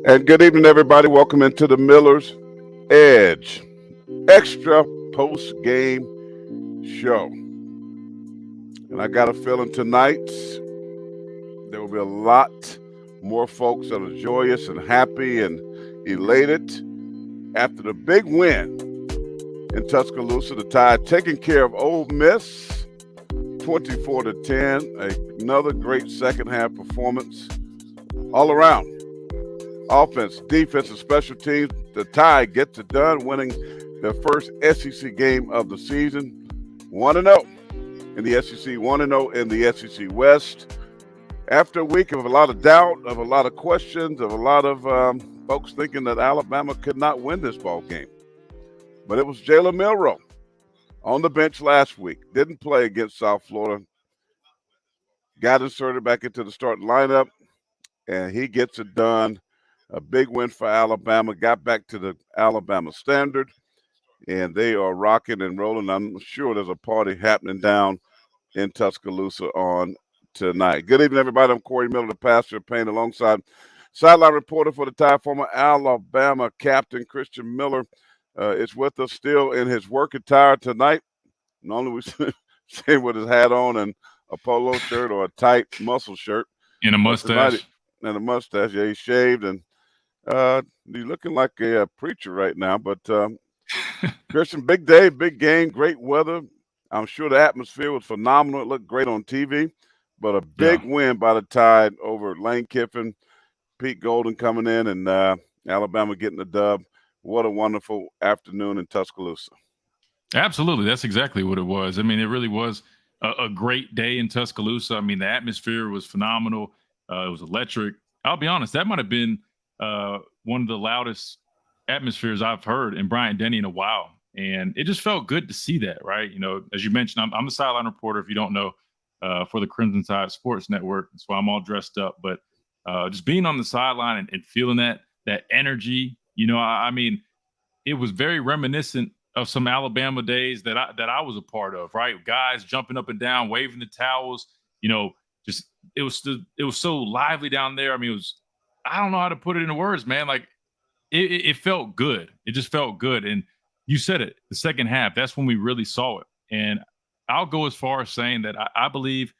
And good evening, everybody. Welcome into the Miller's Edge extra post game show. And I got a feeling tonight there will be a lot more folks that are joyous and happy and elated after the big win in Tuscaloosa. The Tide taking care of Ole Miss 24-10. Another great second half performance all around. Offense, defense, and special teams. The Tide gets it done, winning their first SEC game of the season. 1-0 in the SEC, 1-0 in the SEC West. After a week of a lot of doubt, of a lot of questions, of a lot of folks thinking that Alabama could not win this ball game. But it was Jalen Milroe on the bench last week. Didn't play against South Florida. Got inserted back into the starting lineup, and he gets it done. A big win for Alabama. Got back to the Alabama standard, and they are rocking and rolling. I'm sure there's a party happening down in Tuscaloosa on tonight. Good evening, everybody. I'm Corey Miller, the pastor of Payne, alongside sideline reporter for the Tide, former Alabama captain Christian Miller. Is with us still in his work attire tonight. Normally we see with his hat on and a polo shirt or a tight muscle shirt. And a mustache. And a mustache. Yeah, he's shaved and he's looking like a preacher right now. But Christian, big day, big game, great weather. I'm sure the atmosphere was phenomenal. It looked great on TV. But a big win by the Tide over Lane Kiffin, Pete Golden coming in, and Alabama getting the dub. What a wonderful afternoon in Tuscaloosa. Absolutely. That's exactly what it was. I mean, it really was a great day in Tuscaloosa. I mean, the atmosphere was phenomenal. It was electric. I'll be honest, that might have been one of the loudest atmospheres I've heard in Bryant-Denny in a while. And it just felt good to see that, right? You know, as you mentioned, I'm the sideline reporter, if you don't know, for the Crimson Tide Sports Network. That's why I'm all dressed up. But just being on the sideline and feeling that energy, you know, I mean, it was very reminiscent of some Alabama days that I was a part of, right? Guys jumping up and down, waving the towels, you know, just it was so lively down there. I mean, I don't know how to put it into words, man. Like it felt good. It just felt good. And you said it, the second half, that's when we really saw it. And I'll go as far as saying that I believe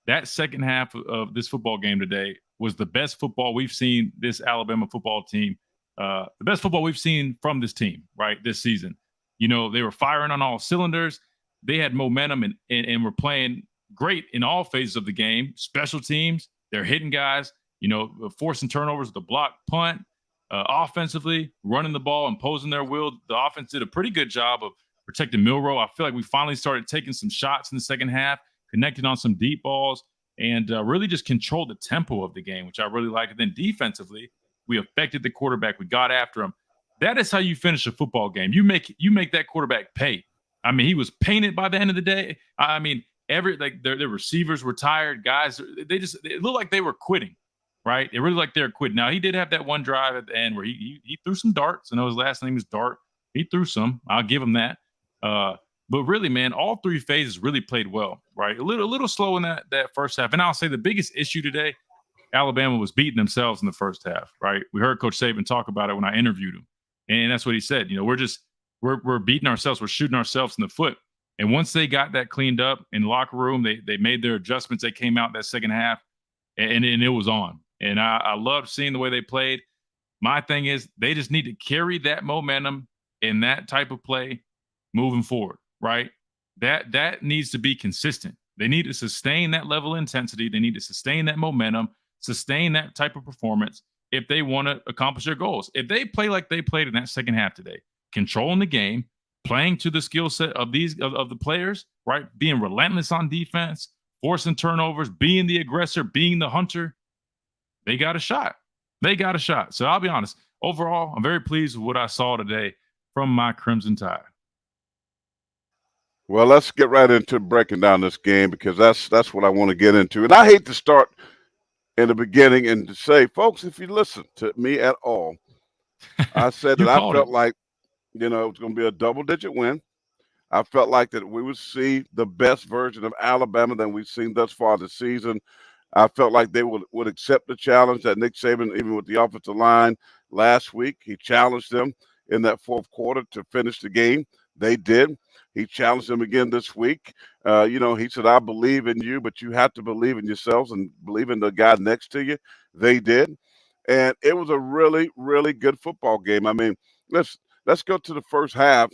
that second half of this football game today was the best football we've seen this Alabama football team, the best football we've seen from this team, right, this season. You know, they were firing on all cylinders. They had momentum and were playing great in all phases of the game. Special teams, they're hitting guys, you know, forcing turnovers, the block punt, offensively, running the ball, imposing their will. The offense did a pretty good job of protecting Milroe. I feel like we finally started taking some shots in the second half, connecting on some deep balls, and really just controlled the tempo of the game, which I really liked. And then defensively, we affected the quarterback. We got after him. That is how you finish a football game. You make that quarterback pay. I mean, he was painted by the end of the day. I mean, their receivers were tired. Guys, it looked like they were quitting, right? It really like they were quitting. Now, he did have that one drive at the end where he threw some darts. I know his last name is Dart. He threw some. I'll give him that. But really, man, all three phases really played well, right? A little slow in that first half. And I'll say the biggest issue today, Alabama was beating themselves in the first half, right? We heard Coach Saban talk about it when I interviewed him. And that's what he said. You know, we're beating ourselves. We're shooting ourselves in the foot. And once they got that cleaned up in the locker room, they made their adjustments. They came out that second half, and it was on. And I loved seeing the way they played. My thing is they just need to carry that momentum in that type of play moving forward, right? That needs to be consistent. They need to sustain that level of intensity. They need to sustain that momentum, sustain that type of performance if they want to accomplish their goals. If they play like they played in that second half today, controlling the game, playing to the skill set of the players, right? Being relentless on defense, forcing turnovers, being the aggressor, being the hunter, they got a shot. They got a shot. So I'll be honest. Overall, I'm very pleased with what I saw today from my Crimson Tide. Well, let's get right into breaking down this game because that's what I want to get into. And I hate to start in the beginning and to say, folks, if you listen to me at all, I said that I felt like, you know, it was going to be a double-digit win. I felt like that we would see the best version of Alabama than we've seen thus far this season. I felt like they would accept the challenge that Nick Saban, even with the offensive line last week, he challenged them in that fourth quarter to finish the game. They did. He challenged them again this week. He said, I believe in you, but you have to believe in yourselves and believe in the guy next to you. They did. And it was a really, really good football game. I mean, let's go to the first half.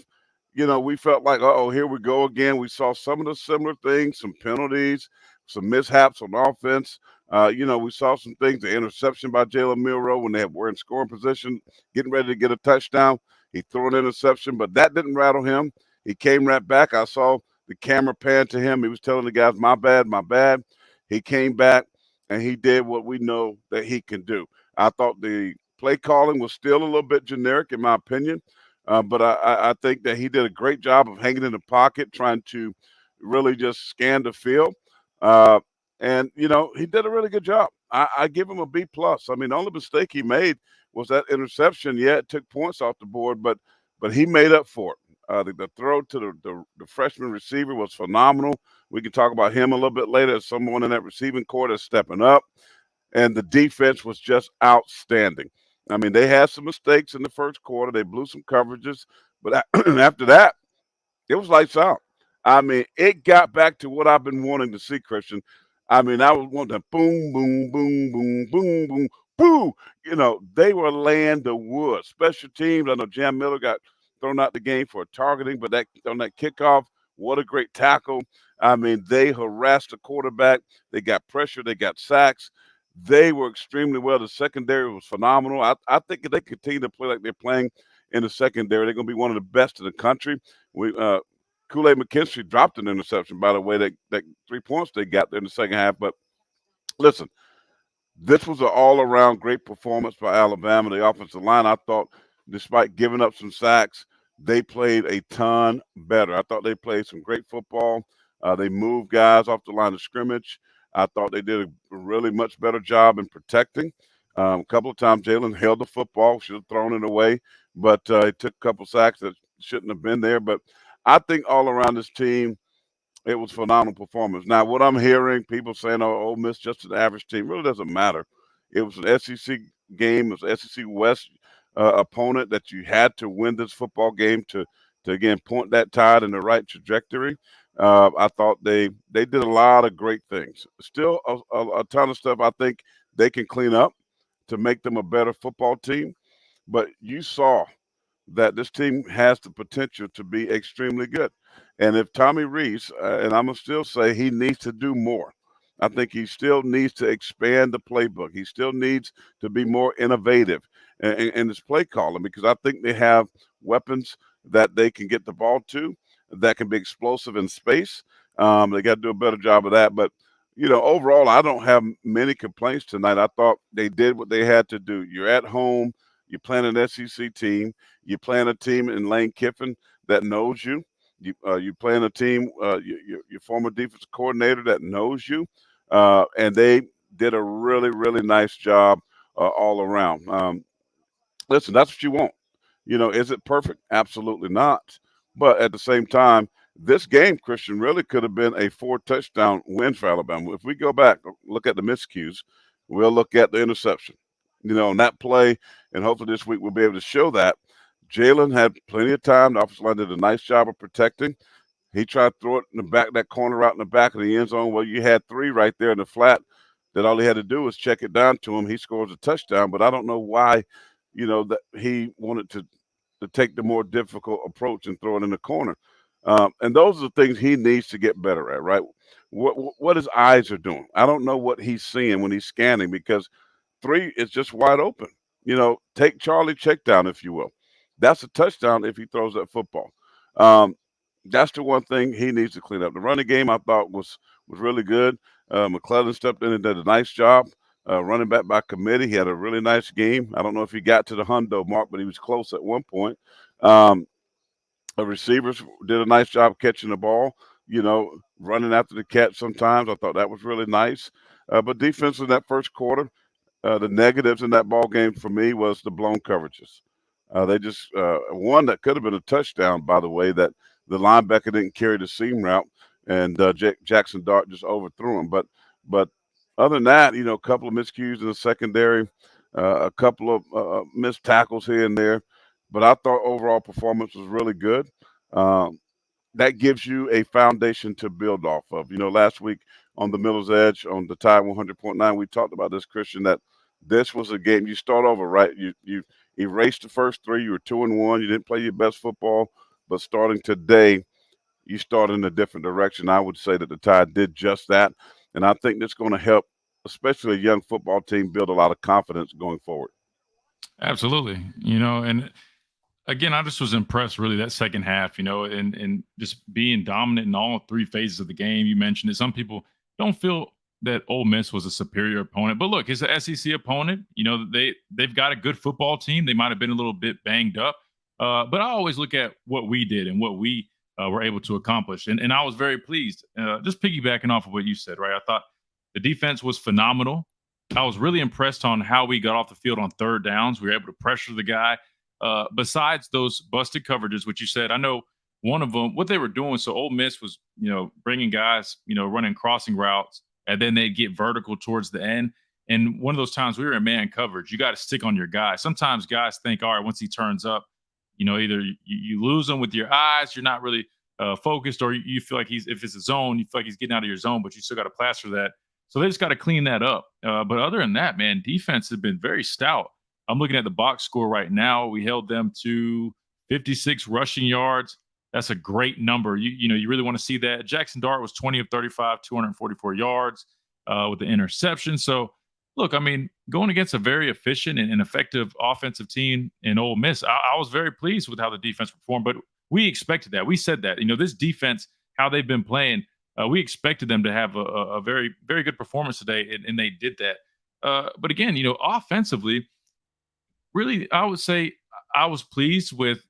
We felt like, oh, here we go again. We saw some of the similar things, some penalties, some mishaps on offense. We saw some things, the interception by Jalen Milroe when were in scoring position, getting ready to get a touchdown. He threw an interception, but that didn't rattle him. He came right back. I saw the camera pan to him. He was telling the guys, my bad, my bad. He came back, and he did what we know that he can do. I thought the play calling was still a little bit generic, in my opinion. But I think that he did a great job of hanging in the pocket, trying to really just scan the field. Uh, and he did a really good job. I give him a B plus. I mean, the only mistake he made was that interception. Yeah, it took points off the board, but he made up for it. The throw to the freshman receiver was phenomenal. We can talk about him a little bit later as someone in that receiving corps that's stepping up. And the defense was just outstanding. I mean, they had some mistakes in the first quarter. They blew some coverages, but after that, it was lights out. I mean, it got back to what I've been wanting to see, Christian. I mean, I was wanting to boom, boom, boom, boom, boom, boom, boo. They were laying the wood. Special teams. I know Jam Miller got thrown out the game for targeting, but that on that kickoff, what a great tackle. I mean, they harassed the quarterback. They got pressure. They got sacks. They were extremely well. The secondary was phenomenal. I think if they continue to play like they're playing in the secondary, they're going to be one of the best in the country. Kool-Aid McKinstry dropped an interception, by the way, that 3 points they got there in the second half. But listen, this was an all-around great performance by Alabama. The offensive line, I thought, despite giving up some sacks, they played a ton better. I thought they played some great football. They moved guys off the line of scrimmage. I thought they did a really much better job in protecting. A couple of times Jalen held the football, should have thrown it away, but he took a couple sacks that shouldn't have been there. But I think all around this team, it was phenomenal performance. Now, what I'm hearing, people saying, "Oh, Ole Miss just an average team," really doesn't matter. It was an SEC game, it was an SEC West opponent that you had to win this football game to again point that tide in the right trajectory. I thought they did a lot of great things. Still a ton of stuff I think they can clean up to make them a better football team. But you saw that this team has the potential to be extremely good. And if Tommy Rees, and I'm going to still say he needs to do more. I think he still needs to expand the playbook. He still needs to be more innovative in his play calling because I think they have weapons that they can get the ball to that can be explosive in space. They got to do a better job of that. But, overall, I don't have many complaints tonight. I thought they did what they had to do. You're at home. You're playing an SEC team. You're playing a team in Lane Kiffin that knows you. You're playing a team, your former defensive coordinator that knows you. And they did a really, really nice job all around. Listen, that's what you want. Is it perfect? Absolutely not. But at the same time, this game, Christian, really could have been a 4-touchdown win for Alabama. If we go back, look at the miscues, we'll look at the interception. On that play, and hopefully this week we'll be able to show that. Jalen had plenty of time. The offensive line did a nice job of protecting. He tried to throw it in the back, that corner out in the back of the end zone. Well, you had 3 right there in the flat that all he had to do was check it down to him. He scores a touchdown, but I don't know why, that he wanted to take the more difficult approach and throw it in the corner. And those are the things he needs to get better at, right? What his eyes are doing. I don't know what he's seeing when he's scanning because 3 is just wide open. Take Charlie check down, if you will. That's a touchdown if he throws that football. That's the one thing he needs to clean up. The running game I thought was really good. McClellan stepped in and did a nice job. Running back by committee, he had a really nice game. I don't know if he got to the hundo mark, but he was close at one point. The receivers did a nice job catching the ball, running after the catch sometimes. I thought that was really nice. But defense in that first quarter, the negatives in that ball game for me was the blown coverages. They just one that could have been a touchdown, by the way, that the linebacker didn't carry the seam route, and Jackson Dart just overthrew him. But Other than that, a couple of miscues in the secondary, a couple of missed tackles here and there, but I thought overall performance was really good. Um, that gives you a foundation to build off of. Last week on the Miller's Edge on the Tide 100.9, we talked about this, Christian, that this was a game you start over, right? You erased the first three. You were 2-1. You didn't play your best football, but starting today, you start in a different direction. I would say that the Tide did just that, and I think that's going to help, especially a young football team, build a lot of confidence going forward. Absolutely. And again, I just was impressed really that second half, and just being dominant in all three phases of the game. You mentioned it. Some people don't feel that Ole Miss was a superior opponent, but look, it's an SEC opponent. They've got a good football team. They might have been a little bit banged up, but I always look at what we did and what we were able to accomplish, and I was very pleased. Just piggybacking off of what you said, right? I thought the defense was phenomenal. I was really impressed on how we got off the field on third downs. We were able to pressure the guy. Besides those busted coverages, which you said, I know one of them, what they were doing. So Ole Miss was, bringing guys, running crossing routes, and then they'd get vertical towards the end. And one of those times we were in man coverage, you got to stick on your guy. Sometimes guys think, all right, once he turns up, either you lose him with your eyes, you're not really focused, or you feel like if it's a zone, you feel like he's getting out of your zone, but you still got to plaster that. So they just got to clean that up. But other than that, man, defense has been very stout. I'm looking at the box score right now. We held them to 56 rushing yards. That's a great number. You really want to see that. Jackson Dart was 20 of 35, 244 yards with the interception. So, look, I mean, going against a very efficient and effective offensive team in Ole Miss, I was very pleased with how the defense performed. But we expected that. We said that. This defense, how they've been playing, we expected them to have a very, very good performance today, and they did that. But again, offensively, really, I would say I was pleased with,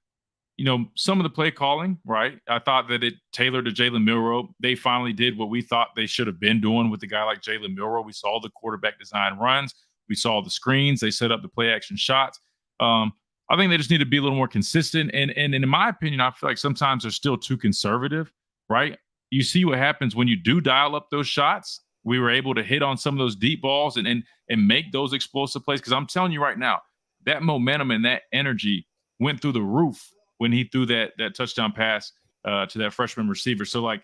some of the play calling, right? I thought that it tailored to Jalen Milroe. They finally did what we thought they should have been doing with a guy like Jalen Milroe. We saw the quarterback design runs. We saw the screens. They set up the play action shots. I think they just need to be a little more consistent. And in my opinion, I feel like sometimes they're still too conservative, right? You see what happens when you do dial up those shots. We were able to hit on some of those deep balls and make those explosive plays. Because I'm telling you right now, that momentum and that energy went through the roof when he threw that touchdown pass to that freshman receiver. So, I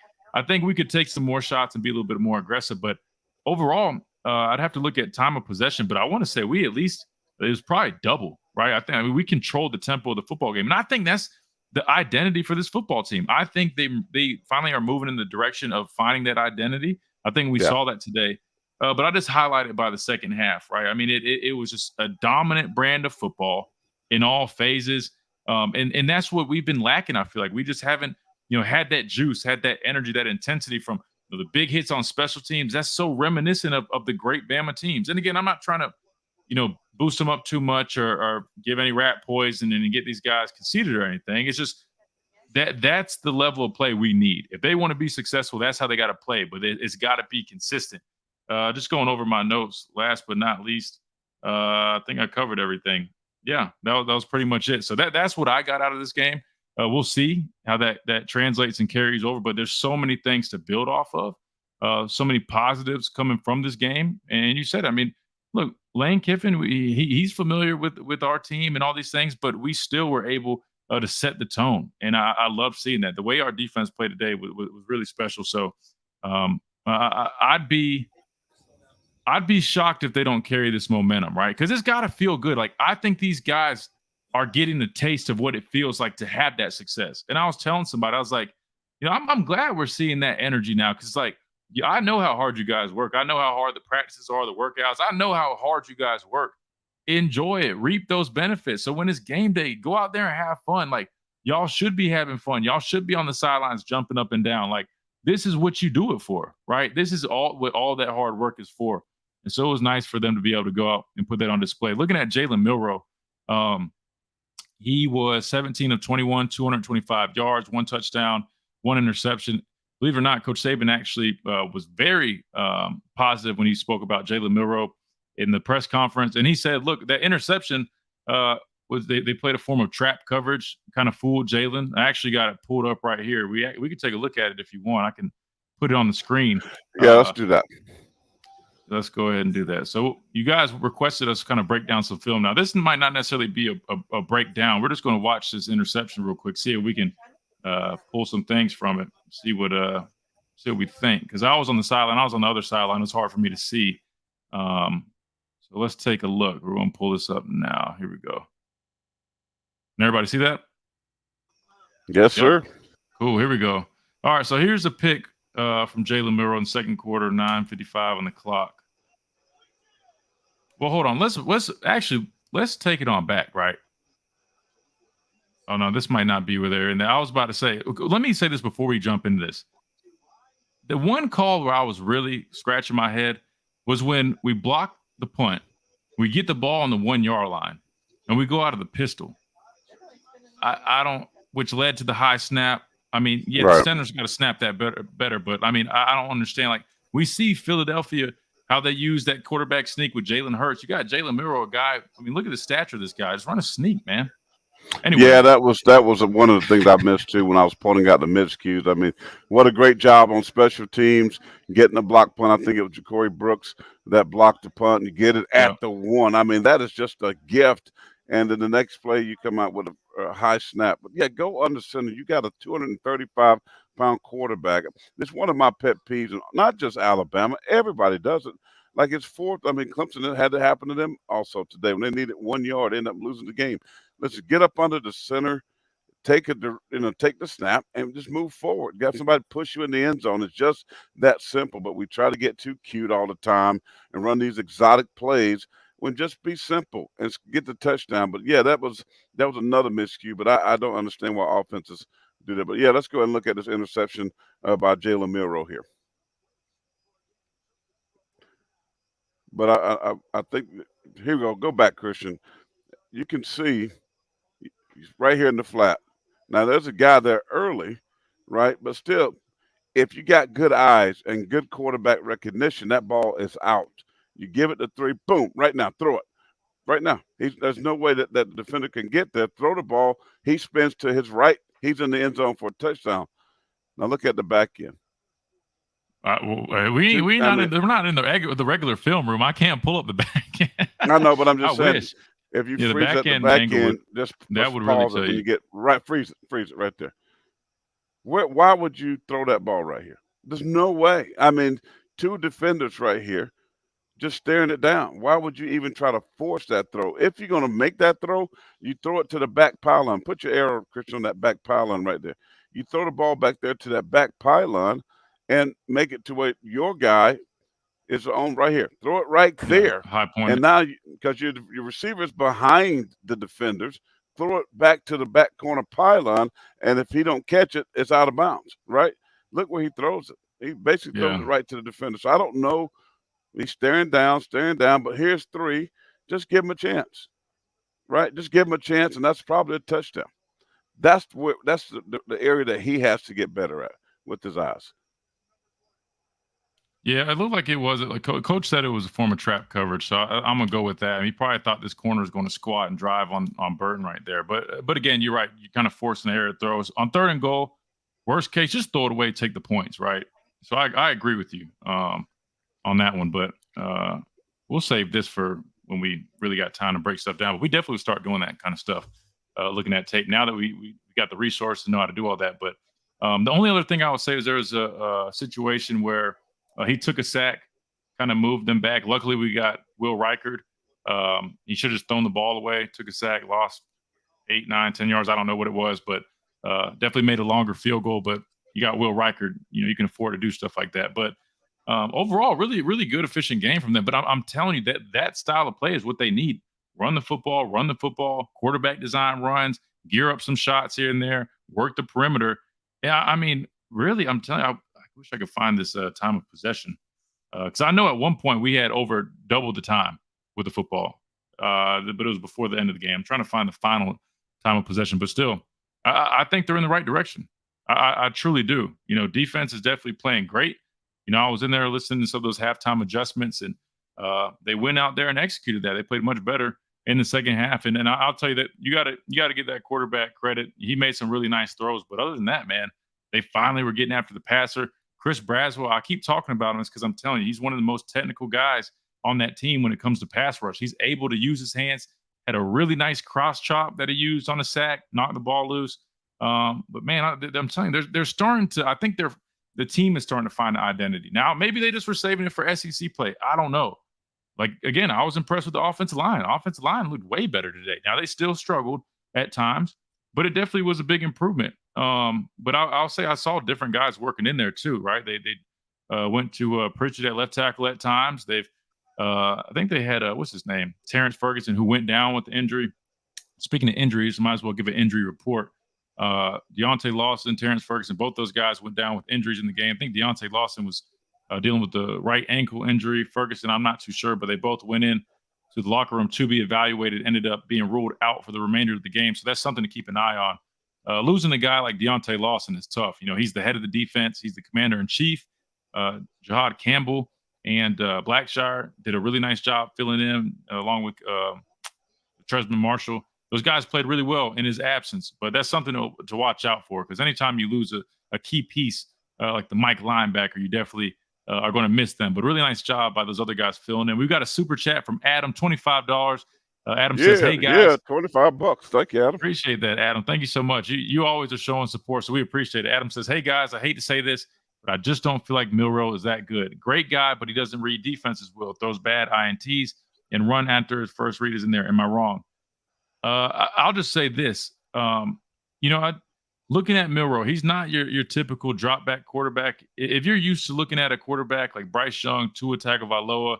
think we could take some more shots and be a little bit more aggressive. But overall, I'd have to look at time of possession. But I want to say we at least it was probably double, right? I mean, we controlled the tempo of the football game, and I think that's the identity for this football team. I think they finally are moving in the direction of finding that identity. I think we saw that today. But I just highlighted by the second half, right? I mean, it was just a dominant brand of football in all phases. And that's what we've been lacking. I feel like we just haven't, had that juice, had that energy, that intensity from the big hits on special teams. That's so reminiscent of the great Bama teams. And again, I'm not trying to, boost them up too much or give any rat poison and get these guys conceited or anything. It's just that's the level of play we need. If they want to be successful, that's how they got to play. But it's got to be consistent. Just going over my notes, last but not least, I think I covered everything. Yeah, that was pretty much it. So that's what I got out of this game. We'll see how that translates and carries over. But there's so many things to build off of, so many positives coming from this game. And you said, I mean, look, Lane Kiffin, he's familiar with our team and all these things, but we still were able to set the tone. And I love seeing that. The way our defense played today was really special. So I'd be shocked if they don't carry this momentum, right? Because it's got to feel good. Like, I think these guys are getting the taste of what it feels like to have that success. And I was telling somebody, I was like, I'm glad we're seeing that energy now, because it's like, yeah, I know how hard you guys work. I know how hard the practices are, the workouts. I know how hard you guys work. Enjoy it. Reap those benefits. So when it's game day, go out there and have fun. Like, y'all should be having fun. Y'all should be on the sidelines jumping up and down. Like, this is what you do it for, right? This is what all that hard work is for. And so it was nice for them to be able to go out and put that on display. Looking at Jalen Milroe, he was 17 of 21, 225 yards, 1 touchdown, 1 interception. Believe it or not, Coach Saban actually was very positive when he spoke about Jalen Milroe in the press conference. And he said, look, that interception was they played a form of trap coverage, kind of fooled Jalen. I actually got it pulled up right here. We could take a look at it if you want. I can put it on the screen. Yeah, let's do that. let's go ahead and do that. So you guys requested us to kind of break down some film. Now, this might not necessarily be a breakdown. We're just going to watch this interception real quick, see if we can pull some things from it, see what we think. Because I was on the sideline, I was on the other sideline. It's hard for me to see. So let's take a look. We're going to pull this up now. Here we go. Can everybody see that? Yes, sir. Cool. Here we go. All right. So here's a pick from Jalen Miller in the second quarter, 9:55 on the clock. Well, hold on. Let's take it on back, right? Oh no, this might not be where they're in there. I was about to say, let me say this before we jump into this. The one call where I was really scratching my head was when we block the punt, we get the ball on the 1 yard line, and we go out of the pistol. I don't, which led to the high snap. I mean, yeah, right. The center's got to snap that better, but I mean, I don't understand. Like, we see Philadelphia, how they use that quarterback sneak with Jalen Hurts. You got Jalen Miller, a guy. I mean, look at the stature of this guy. Just run a sneak, man. Anyway. Yeah, that was one of the things I missed too when I was pointing out the miscues. I mean, what a great job on special teams getting a block punt. I think it was Ja'Cory Brooks that blocked the punt. You get it at the 1. I mean, that is just a gift. And then the next play, you come out with a high snap. But yeah, go under center. You got a 235-pound quarterback. It's one of my pet peeves, and not just Alabama. Everybody does it. Like, it's fourth. I mean, Clemson, it had to happen to them also today when they needed 1 yard, end up losing the game. Let's get up under the center, take the snap, and just move forward. Got somebody push you in the end zone. It's just that simple. But we try to get too cute all the time and run these exotic plays when just be simple and get the touchdown. But yeah, that was another miscue. But I don't understand why offenses do that. But yeah, let's go ahead and look at this interception by Jalen Milroe here. But I think here we go. Go back, Christian. You can see he's right here in the flat. Now there's a guy there early, right? But still, if you got good eyes and good quarterback recognition, that ball is out. You give it to 3, boom, right now, throw it. Right now. There's no way that the defender can get there. Throw the ball. He spins to his right. He's in the end zone for a touchdown. Now look at the back end. We're not in the regular film room. I can't pull up the back end. I know, but I'm just saying. Wish. If you freeze at the back end, just that would pause really it when you get right, freeze it right there. Why would you throw that ball right here? There's no way. I mean, 2 defenders right here just staring it down. Why would you even try to force that throw? If you're going to make that throw, you throw it to the back pylon. Put your arrow, Christian, on that back pylon right there. You throw the ball back there to that back pylon and make it to where your guy is on right here. Throw it right there. High point. And now, because your receiver's behind the defenders, throw it back to the back corner pylon, and if he don't catch it, it's out of bounds, right? Look where he throws it. He basically throws it right to the defender. So I don't know. He's staring down, but here's 3. Just give him a chance, right? Just give him a chance, and that's probably a touchdown. That's the area that he has to get better at with his eyes. Yeah, it looked like it was. Like Coach said, it was a form of trap coverage, so I'm gonna go with that. I mean, he probably thought this corner was going to squat and drive on Burton right there. But again, you're right. You're kind of forcing the error throws on 3rd and goal. Worst case, just throw it away, take the points, right? So I agree with you on that one. But we'll save this for when we really got time to break stuff down. But we definitely start doing that kind of stuff, looking at tape now that we got the resource to know how to do all that. But the only other thing I would say is there was a situation where he took a sack, kind of moved them back. Luckily, we got Will Reichard. He should have just thrown the ball away, took a sack, lost 8, 9, 10 yards. I don't know what it was, but definitely made a longer field goal. But you got Will Reichard. You know, you can afford to do stuff like that. But overall, really, really good, efficient game from them. But I'm telling you that style of play is what they need. Run the football, quarterback design runs, gear up some shots here and there, work the perimeter. Yeah, I mean, really, I'm telling you, I wish I could find this time of possession. Because I know at one point we had over double the time with the football. But it was before the end of the game. I'm trying to find the final time of possession. But still, I think they're in the right direction. I truly do. You know, defense is definitely playing great. You know, I was in there listening to some of those halftime adjustments, and they went out there and executed that. They played much better in the second half. And I'll tell you that you got to give that quarterback credit. He made some really nice throws. But other than that, man, they finally were getting after the passer. Chris Braswell, I keep talking about him because I'm telling you, he's one of the most technical guys on that team when it comes to pass rush. He's able to use his hands, had a really nice cross chop that he used on a sack, knocked the ball loose. But man, I'm telling you, they're starting to. I think the team is starting to find an identity now. Maybe they just were saving it for SEC play. I don't know. Like again, I was impressed with the offensive line. Offensive line looked way better today. Now they still struggled at times, but it definitely was a big improvement. But I'll say I saw different guys working in there too. Right? They went to Pritchard at left tackle at times. I think they had what's his name, Terrence Ferguson, who went down with the injury. Speaking of injuries, might as well give an injury report. Deontay Lawson, Terrence Ferguson, both those guys went down with injuries in the game. I think Deontay Lawson was dealing with the right ankle injury. Ferguson, I'm not too sure, but they both went in to the locker room to be evaluated, ended up being ruled out for the remainder of the game. So that's something to keep an eye on. Losing a guy like Deontay Lawson is tough. You know, he's the head of the defense. He's the commander-in-chief. Jahad Campbell and Blackshire did a really nice job filling in along with Tresman Marshall. Those guys played really well in his absence, but that's something to watch out for because anytime you lose a key piece like the Mike linebacker, you definitely are going to miss them. But really nice job by those other guys filling in. We've got a super chat from Adam, $25. Adam says, "Hey guys, yeah, $25. Thank you, Adam. Appreciate that, Adam. Thank you so much. You always are showing support, so we appreciate it." Adam says, "Hey guys, I hate to say this, but I just don't feel like Milroe is that good. Great guy, but he doesn't read defenses well. Throws bad INTs and run after his first read is in there. Am I wrong?" I'll just say this. Looking at Milroe, he's not your typical drop back quarterback. If you're used to looking at a quarterback like Bryce Young, Tua Tagovailoa,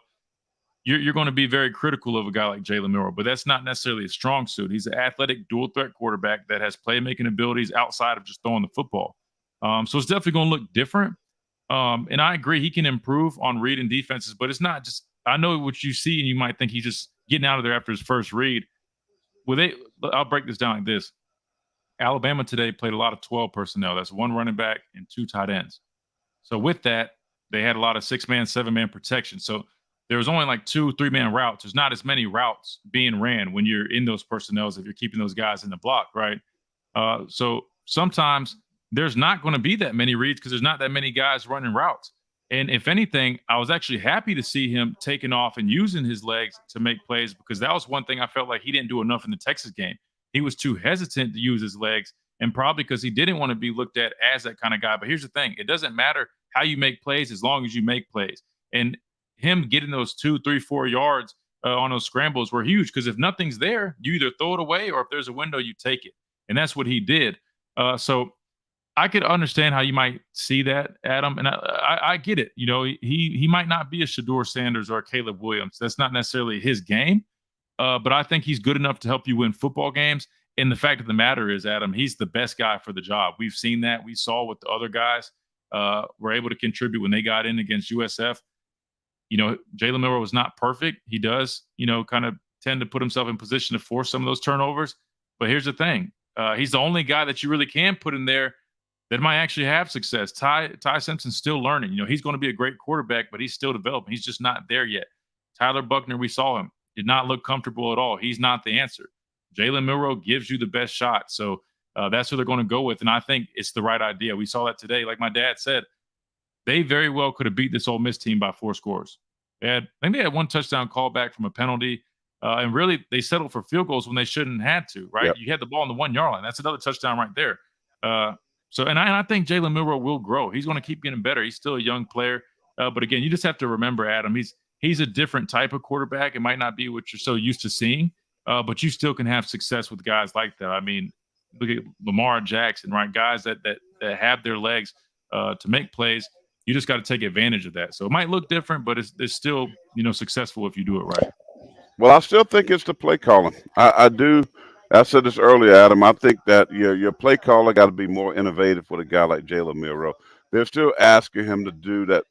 you're going to be very critical of a guy like Jalen Milroe, but that's not necessarily a strong suit. He's an athletic dual threat quarterback that has playmaking abilities outside of just throwing the football. So it's definitely going to look different. And I agree he can improve on reading defenses, but it's not just – I know what you see and you might think he's just getting out of there after his first read. I'll break this down like this. Alabama today played a lot of 12 personnel. That's one running back and two tight ends. So with that, they had a lot of 6-man, 7-man protection. So there was only like 2, 3-man routes. There's not as many routes being ran when you're in those personnels if you're keeping those guys in the block, right? So sometimes there's not going to be that many reads because there's not that many guys running routes. And if anything, I was actually happy to see him taking off and using his legs to make plays because that was one thing I felt like he didn't do enough in the Texas game. He was too hesitant to use his legs, and probably because he didn't want to be looked at as that kind of guy. But here's the thing. It doesn't matter how you make plays as long as you make plays. And him getting those 2, 3, 4 yards on those scrambles were huge because if nothing's there, you either throw it away or if there's a window, you take it. And that's what he did. So I could understand how you might see that, Adam, and I get it. You know, he might not be a Shedeur Sanders or a Caleb Williams. That's not necessarily his game, but I think he's good enough to help you win football games. And the fact of the matter is, Adam, he's the best guy for the job. We've seen that. We saw what the other guys were able to contribute when they got in against USF. You know, Jalen Milroe was not perfect. He does, kind of tend to put himself in position to force some of those turnovers. But here's the thing. He's the only guy that you really can put in there that might actually have success. Ty Simpson's still learning. He's going to be a great quarterback, but he's still developing. He's just not there yet. Tyler Buckner, we saw him, did not look comfortable at all. He's not the answer. Jalen Milroe gives you the best shot. So that's who they're going to go with. And I think it's the right idea. We saw that today. Like my dad said, they very well could have beat this Ole Miss team by 4 scores. I think they had 1 touchdown call back from a penalty. And really, they settled for field goals when they shouldn't have to, right? Yep. You had the ball on the 1-yard line. That's another touchdown right there. And I think Jalen Milroe will grow. He's going to keep getting better. He's still a young player. But again, you just have to remember, Adam, he's a different type of quarterback. It might not be what you're so used to seeing, but you still can have success with guys like that. I mean, look at Lamar Jackson, right? Guys that have their legs to make plays. You just got to take advantage of that. So it might look different, but it's still, successful if you do it right. Well, I still think it's the play calling. I do. I said this earlier, Adam. I think that your play caller got to be more innovative with a guy like Jalen Milroe. They're still asking him to do that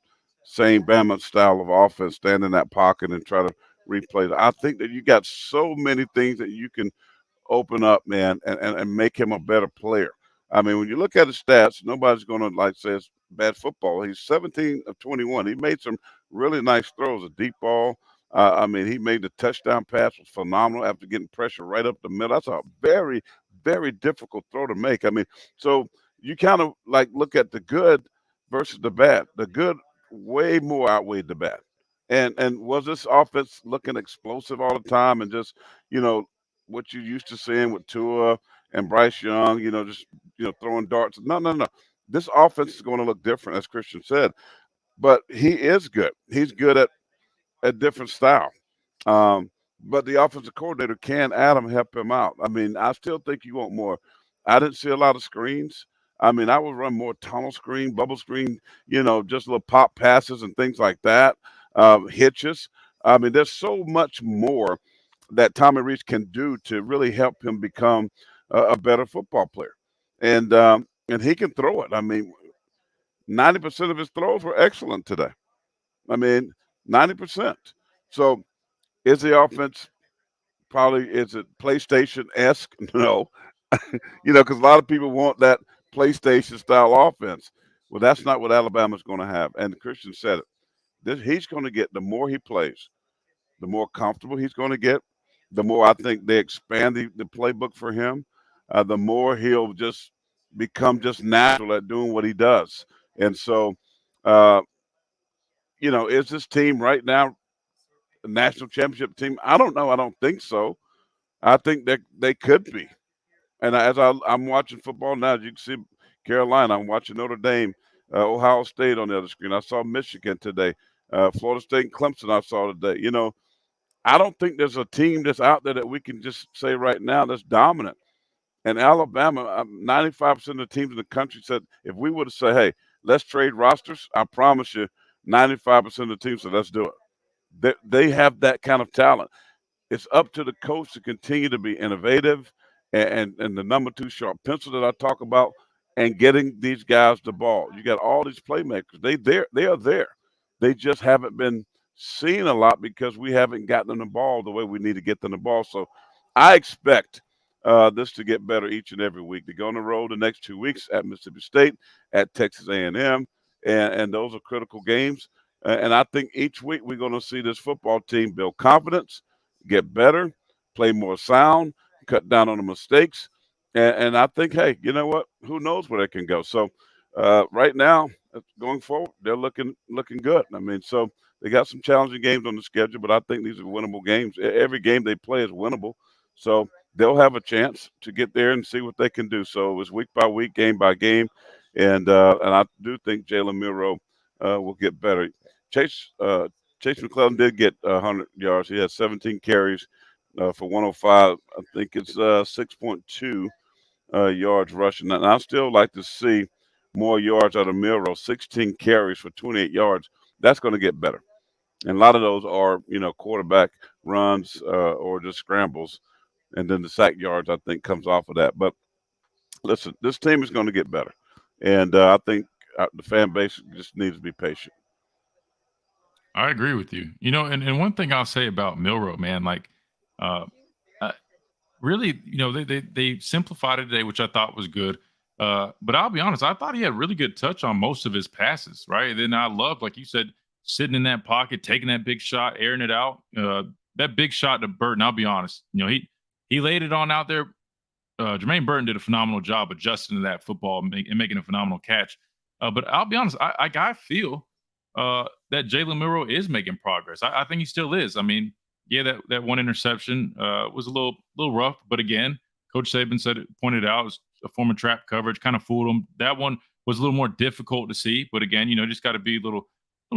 same Bama style of offense, stand in that pocket and try to replay it. I think that you got so many things that you can open up, man, and make him a better player. I mean, when you look at his stats, nobody's going to say it's bad football. He's 17 of 21. He made some really nice throws, a deep ball. He made the touchdown pass was phenomenal after getting pressure right up the middle. That's a very, very difficult throw to make. So you kind of look at the good, versus the bad. The good way more outweighed the bad. And was this offense looking explosive all the time and just, you know, what you used to seeing with Tua and Bryce Young, just throwing darts? No, no, no. This offense is going to look different, as Christian said. But he is good. He's good at a different style. Um, but the offensive coordinator can Adam help him out. I mean, I still think you want more. I didn't see a lot of screens. I mean, I would run more tunnel screen, bubble screen, just little pop passes and things like that, hitches. I mean, there's so much more that Tommy Rees can do to really help him become a better football player. And he can throw it. I mean, 90% of his throws were excellent today. I mean, 90%. So is the offense probably is it PlayStation esque? No, because a lot of people want that PlayStation style offense. Well, that's not what Alabama's going to have. And Christian said it. He's going to get the more he plays, the more comfortable he's going to get. The more I think they expand the playbook for him, the more he'll just become just natural at doing what he does. And so, uh, is this team right now a national championship team? I don't know. I don't think so. I think that they could be. And I'm watching football now, as you can see Carolina, I'm watching Notre Dame, Ohio State on the other screen. I saw Michigan today, Florida State and Clemson I saw today. I don't think there's a team that's out there that we can just say right now that's dominant. And Alabama, 95% of the teams in the country said if we would have said, hey, let's trade rosters, I promise you, 95% of the teams said, let's do it. They have that kind of talent. It's up to the coach to continue to be innovative and the number two sharp pencil that I talk about and getting these guys the ball. You got all these playmakers. They are there. They just haven't been seen a lot because we haven't gotten them the ball the way we need to get them the ball. So I expect this to get better each and every week. They go on the road the next 2 weeks at Mississippi State, at Texas A&M, and those are critical games. And I think each week we're going to see this football team build confidence, get better, play more sound, cut down on the mistakes. And I think, hey, you know what? Who knows where they can go? So right now, going forward, they're looking good. I mean, so they got some challenging games on the schedule, but I think these are winnable games. Every game they play is winnable. So they'll have a chance to get there and see what they can do. So it's week by week, game by game. And I do think Jalen Milroe will get better. Chase Chase McClellan did get 100 yards. He had 17 carries for 105. I think it's 6.2 yards rushing. And I still like to see more yards out of Milroe. 16 carries for 28 yards. That's going to get better. And a lot of those are, quarterback runs or just scrambles. And then the sack yards, I think, comes off of that. But listen, this team is going to get better. And I think the fan base just needs to be patient. I agree with you. And one thing I'll say about Milroe, man, like, uh, really, they simplified it today, which I thought was good. But I'll be honest, I thought he had really good touch on most of his passes, right? And then I loved, like you said, sitting in that pocket, taking that big shot, airing it out. That big shot to Burton, I'll be honest, he laid it on out there. Jermaine Burton did a phenomenal job adjusting to that football and making a phenomenal catch. But I'll be honest, I feel that Jalen Milroe is making progress. I think he still is. I mean, yeah, that one interception was a little rough, but again, Coach Saban pointed out, it was a form of trap coverage, kind of fooled him. That one was a little more difficult to see, but again, just got to be a little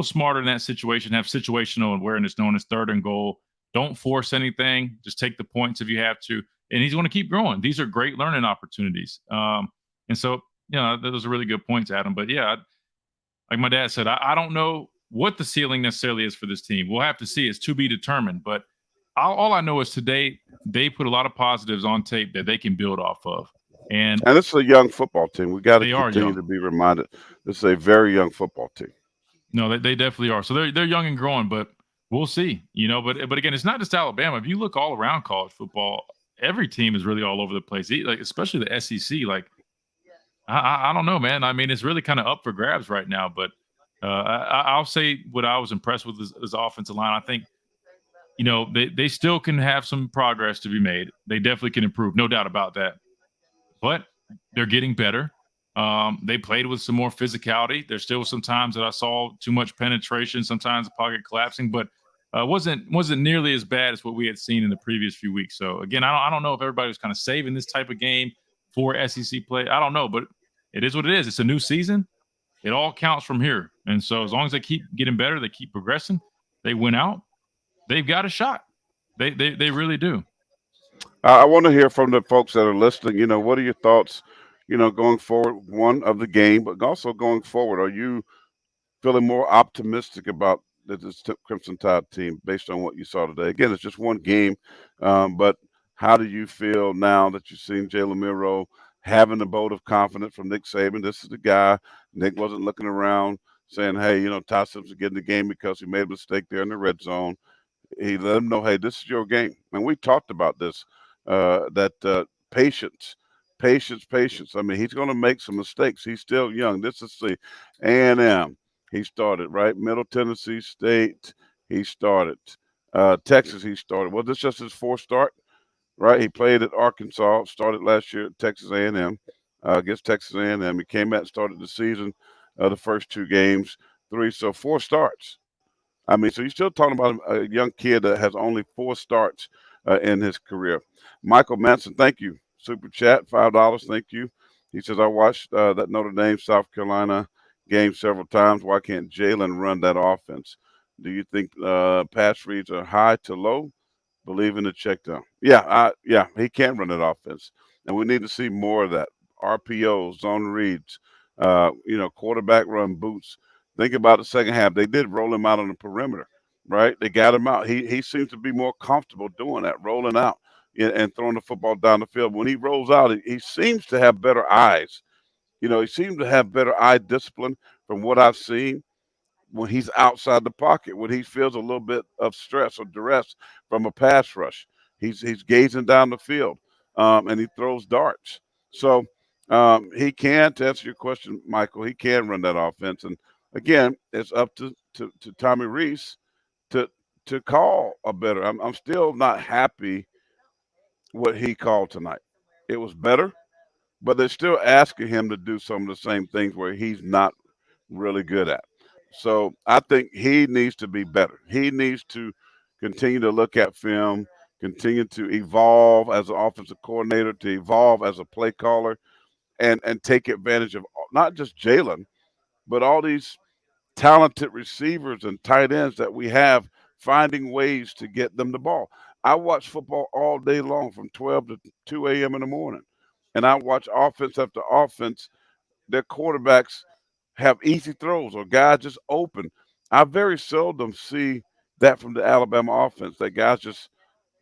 smarter in that situation. Have situational awareness, known as third and goal. Don't force anything. Just take the points if you have to, and he's going to keep growing. These are great learning opportunities. And so, those are really good points, Adam. But yeah, like my dad said, I don't know what the ceiling necessarily is for this team. We'll have to see. It's to be determined. But all I know is today they put a lot of positives on tape that they can build off of. And this is a young football team. We got to continue to be reminded. This is a very young football team. No, they definitely are. So they're young and growing, but we'll see. But again, it's not just Alabama. If you look all around college football, every team is really all over the place. Like especially the SEC. Like I don't know, man. I mean, it's really kind of up for grabs right now. But I'll say what I was impressed with is offensive line. I think, they still can have some progress to be made. They definitely can improve, no doubt about that. But they're getting better. They played with some more physicality. There still was some times that I saw too much penetration, sometimes the pocket collapsing, but wasn't nearly as bad as what we had seen in the previous few weeks. So again, I don't know if everybody was kind of saving this type of game for SEC play. I don't know, but it is what it is. It's a new season. It all counts from here. And so as long as they keep getting better, they keep progressing, they win out, they've got a shot. They really do. I want to hear from the folks that are listening. What are your thoughts, going forward, one of the game, but also going forward? Are you feeling more optimistic about this Crimson Tide team based on what you saw today? Again, it's just one game, but how do you feel now that you've seen Jalen Milroe having a vote of confidence from Nick Saban? This is the guy. Nick wasn't looking around saying, hey, Ty Simpson getting the game because he made a mistake there in the red zone. He let him know, hey, this is your game. And we talked about this, that patience, patience. I mean, he's going to make some mistakes. He's still young. This is the A&M. He started, right? Middle Tennessee State, he started. Texas, he started. Well, this is just his fourth start, right? He played at Arkansas, started last year at Texas A&M, against Texas A&M. He came out and started the season, the first two games, so 4 starts. I mean, so you're still talking about a young kid that has only 4 starts in his career. Michael Manson, thank you. Super chat, $5. Thank you. He says, I watched that Notre Dame South Carolina game several times. Why can't Jalen run that offense? Do you think pass reads are high to low? Believe in the check down. Yeah, he can run that offense, and we need to see more of that. RPOs, zone reads, quarterback run boots. Think about the second half. They did roll him out on the perimeter, right? They got him out. He seems to be more comfortable doing that, rolling out and throwing the football down the field. When he rolls out, he seems to have better eyes. He seems to have better eye discipline from what I've seen when he's outside the pocket, when he feels a little bit of stress or duress from a pass rush. He's gazing down the field, and he throws darts. So he can, to answer your question, Michael, he can run that offense. And again, it's up to Tommy Rees to call a better. I'm still not happy what he called tonight. It was better, but they're still asking him to do some of the same things where he's not really good at. So I think he needs to be better. He needs to continue to look at film, continue to evolve as an offensive coordinator, to evolve as a play caller, and take advantage of not just Jalen, but all these talented receivers and tight ends that we have, finding ways to get them the ball. I watch football all day long from 12 to 2 a.m. in the morning, and I watch offense after offense. Their quarterbacks have easy throws or guys just open. I very seldom see that from the Alabama offense, that guys just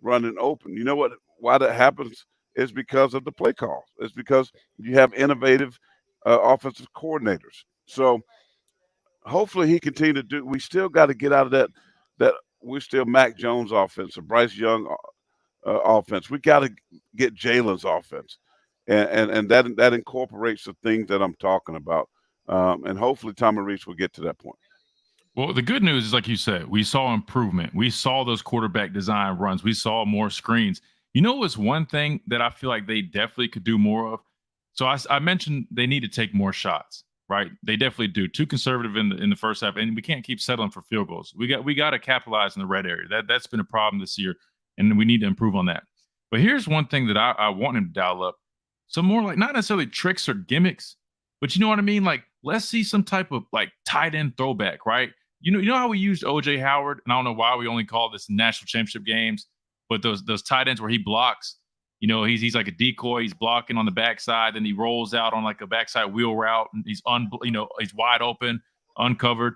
running open. You know what? Why that happens is because of the play calls. It's because you have innovative offensive coordinators. So hopefully he continue to do. We still got to get out of that we're still Mac Jones offense or Bryce Young offense. We got to get Jalen's offense, and that incorporates the things that I'm talking about. And hopefully Tommy Rees will get to that point. Well, the good news is, like you said, we saw improvement. We saw those quarterback design runs. We saw more screens. You know what's one thing that I feel like they definitely could do more of? So I mentioned they need to take more shots, right? They definitely do. Too conservative in the first half, and we can't keep settling for field goals. We got to capitalize in the red area. That's been a problem this year, and we need to improve on that. But here's one thing that I want him to dial up: some more, like, not necessarily tricks or gimmicks, but you know what I mean? Like, let's see some type of like tight end throwback, right? You know how we used OJ Howard, and I don't know why we only call this national championship games, but those tight ends where he blocks, he's like a decoy, he's blocking on the backside, then he rolls out on like a backside wheel route, and he's he's wide open, uncovered.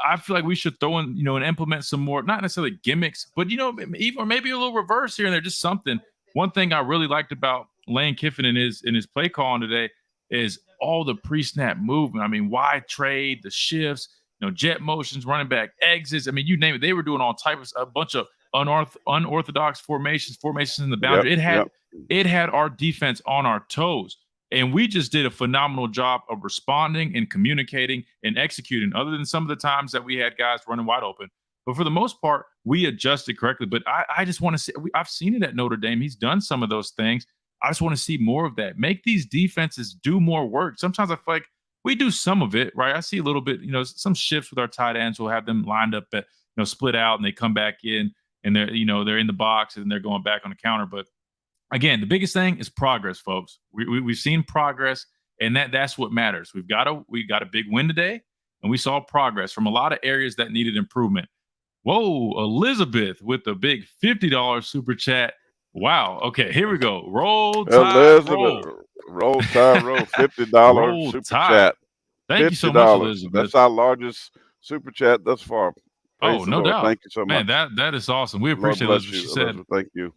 I feel like we should throw in, and implement some more, not necessarily gimmicks, but even or maybe a little reverse here and there, just something. One thing I really liked about Lane Kiffin in his play calling today is all the pre-snap movement. I mean, wide trade, the shifts, jet motions, running back exits. I mean, you name it. They were doing all types of a bunch of unorthodox formations in the boundary. It had our defense on our toes. And we just did a phenomenal job of responding and communicating and executing, other than some of the times that we had guys running wide open. But for the most part, we adjusted correctly. But I just want to say, I've seen it at Notre Dame. He's done some of those things. I just want to see more of that. Make these defenses do more work. Sometimes I feel like we do some of it, right? I see a little bit, some shifts with our tight ends. We'll have them lined up at, split out, and they come back in, and they're in the box and they're going back on the counter. But again, the biggest thing is progress, folks. We've seen progress, and that's what matters. We got a big win today, and we saw progress from a lot of areas that needed improvement. Whoa, Elizabeth with the big $50 super chat. Wow. Okay, here we go. Roll Tide, roll. Roll Tide, roll. $50 Roll super Tide. chat. Thank you so much, Elizabeth. That's our largest super chat thus far. Praise the no Lord. doubt. Thank you so much. Man, that is awesome. We appreciate Elizabeth. She said, thank you.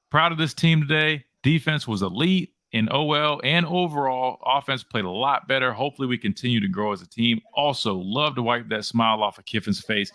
Proud of this team today. Defense was elite in OL and overall. Offense played a lot better. Hopefully we continue to grow as a team. Also, love to wipe that smile off of Kiffin's face.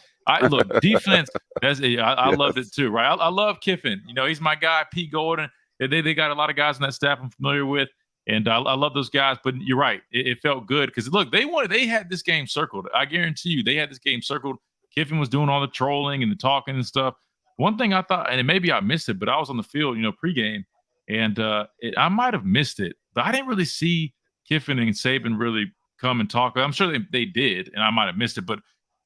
Look, defense, I loved it too, right? I love Kiffin. He's my guy, Pete Golden. They got a lot of guys on that staff I'm familiar with, and I love those guys. But you're right. It felt good because, look, they had this game circled. I guarantee you they had this game circled. Kiffin was doing all the trolling and the talking and stuff. One thing I thought, and maybe I missed it, but I was on the field, pregame, and I might have missed it, but I didn't really see Kiffin and Saban really come and talk. I'm sure they did, and I might have missed it. But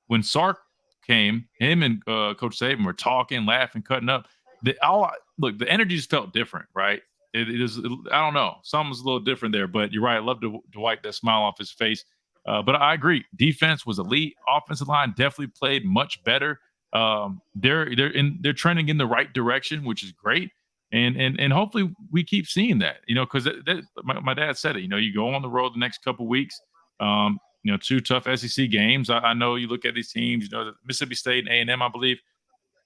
when Sark came, him and Coach Saban were talking, laughing, cutting up. The energy just felt different, right? I don't know. Something's a little different there, but you're right. I love to wipe that smile off his face. But I agree. Defense was elite. Offensive line definitely played much better. They're trending in the right direction, which is great. And hopefully we keep seeing that, because my dad said it, you go on the road the next couple weeks, 2 tough SEC games. I know you look at these teams, Mississippi State and A&M, I believe.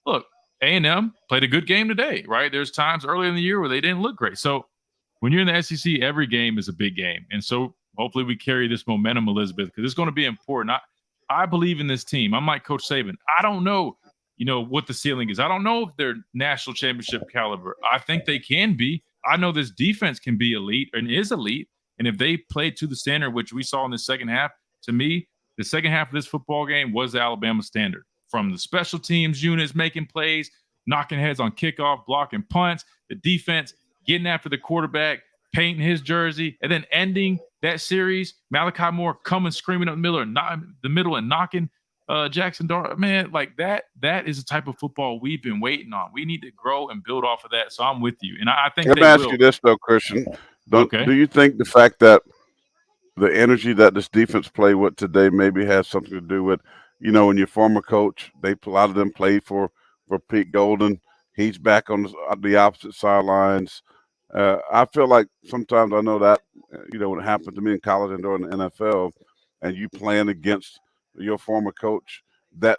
Look, A&M played a good game today, right? There's times early in the year where they didn't look great. So when you're in the SEC, every game is a big game. And so hopefully we carry this momentum, Elizabeth, because it's going to be important. I believe in this team. I'm like Coach Saban. I don't know, what the ceiling is. I don't know if they're national championship caliber. I think they can be. I know this defense can be elite and is elite. And if they play to the standard, which we saw in the second half, to me, the second half of this football game was the Alabama standard. From the special teams units making plays, knocking heads on kickoff, blocking punts, the defense getting after the quarterback, painting his jersey, and then ending that series. Malachi Moore coming screaming up the middle and knocking Jackson Dart. Man, like that is the type of football we've been waiting on. We need to grow and build off of that. So I'm with you. And I think let me ask you this, though, Christian. Do you think the fact that the energy that this defense played with today maybe has something to do with, when your former coach, a lot of them played for Pete Golden. He's back on the opposite sidelines. I feel like sometimes I know that, when it happened to me in college and during the NFL, and you playing against your former coach, that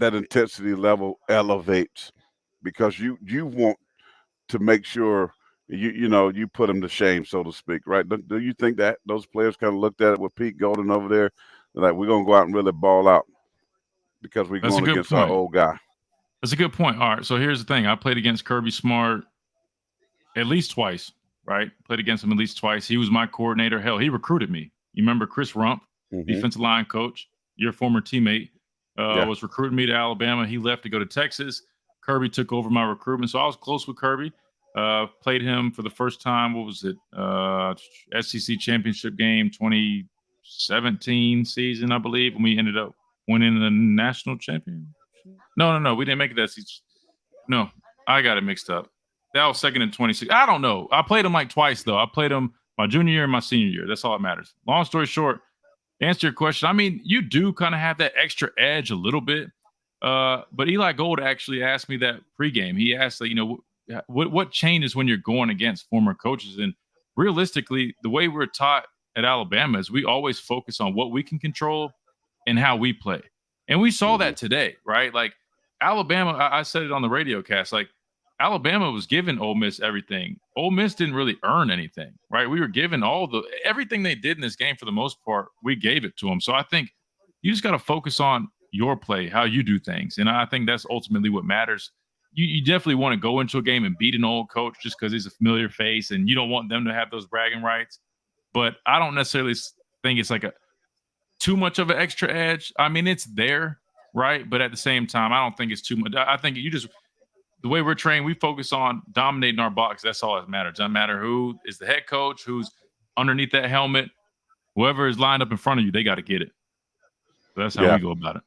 intensity level elevates because you want to make sure you put them to shame, so to speak, right? Do you think that those players kind of looked at it with Pete Golden over there, like we're gonna go out and really ball out because we're going against our old guy? That's a good point. All right, so here's the thing: I played against Kirby Smart at least twice, right? Played against him at least twice. He was my coordinator. Hell, he recruited me. You remember Chris Rump, defensive line coach, your former teammate, was recruiting me to Alabama. He left to go to Texas. Kirby took over my recruitment, so I was close with Kirby. Played him for the first time. What was it? SEC championship game, 2017 season, I believe, and we ended up winning the national championship. No, we didn't make it that season. No, I got it mixed up. That was second in 26. I don't know. I played him like twice, though. I played him my junior year and my senior year. That's all that matters. Long story short, to answer your question, I mean, you do kind of have that extra edge a little bit. But Eli Gold actually asked me that pregame. He asked, what changes when you're going against former coaches? And realistically, the way we're taught at Alabama is we always focus on what we can control and how we play. And we saw that today, right? Like Alabama, I said it on the radio cast, like Alabama was giving Ole Miss everything. Ole Miss didn't really earn anything, right? We were given everything they did in this game for the most part, we gave it to them. So I think you just got to focus on your play, how you do things. And I think that's ultimately what matters. You definitely want to go into a game and beat an old coach just because he's a familiar face and you don't want them to have those bragging rights. But I don't necessarily think it's like too much of an extra edge. I mean, it's there, right? But at the same time, I don't think it's too much. I think the way we're trained, we focus on dominating our box. That's all that matters. Doesn't matter who is the head coach, who's underneath that helmet, whoever is lined up in front of you, they got to get it. So that's how Yeah. we go about it.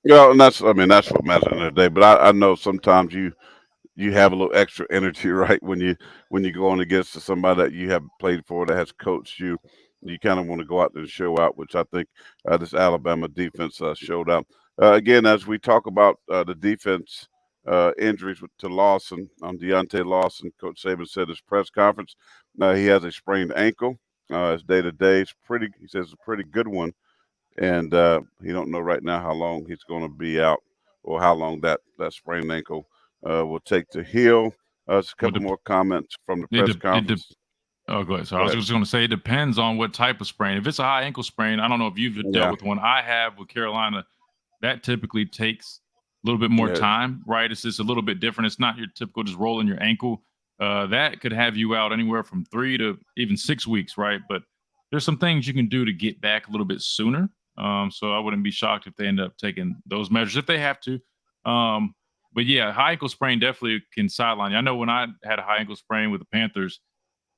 Yeah, and that's what matters in the day. But I know sometimes you have a little extra energy, right? When you go on against somebody that you have played for that has coached you, you kind of want to go out there and show out, which I think this Alabama defense showed out. Again, as we talk about the defense injuries to Lawson, Deontay Lawson, Coach Saban said his press conference, he has a sprained ankle. His day to day is pretty. He says it's a pretty good one, and he don't know right now how long he's going to be out or how long that sprained ankle will take to heal. Just a Well, couple more comments from the press conference. oh, go ahead. So I Go was ahead. just going to say it depends on what type of sprain. If it's a high ankle sprain, I don't know if you've dealt Yeah, with one. I have with Carolina. That typically takes a little bit more yeah, time, right? It's just a little bit different. It's not your typical just rolling your ankle. That could have you out anywhere from 3 to even 6 weeks, right? But there's some things you can do to get back a little bit sooner. So I wouldn't be shocked if they end up taking those measures if they have to. But yeah, high ankle sprain definitely can sideline you. I know when I had a high ankle sprain with the Panthers,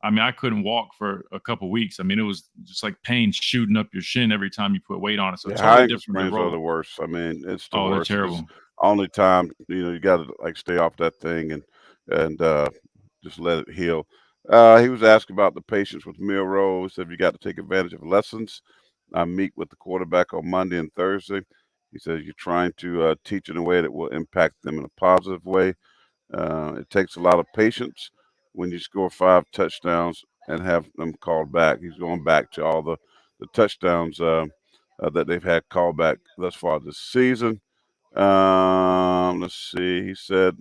I mean, I couldn't walk for a couple weeks. I mean, it was just like pain shooting up your shin every time you put weight on it. So yeah. totally High ankle different than sprains are the rolling. worst. I mean, it's the Oh, they're worst. It's terrible. only time you got to like stay off that thing and just let it heal. He was asked about the patience with Milroe. He said you got to take advantage of lessons. I meet with the quarterback on Monday and Thursday. He says you're trying to teach in a way that will impact them in a positive way. It takes a lot of patience when you score 5 touchdowns and have them called back. He's going back to all the touchdowns that they've had called back thus far this season. Let's see. He said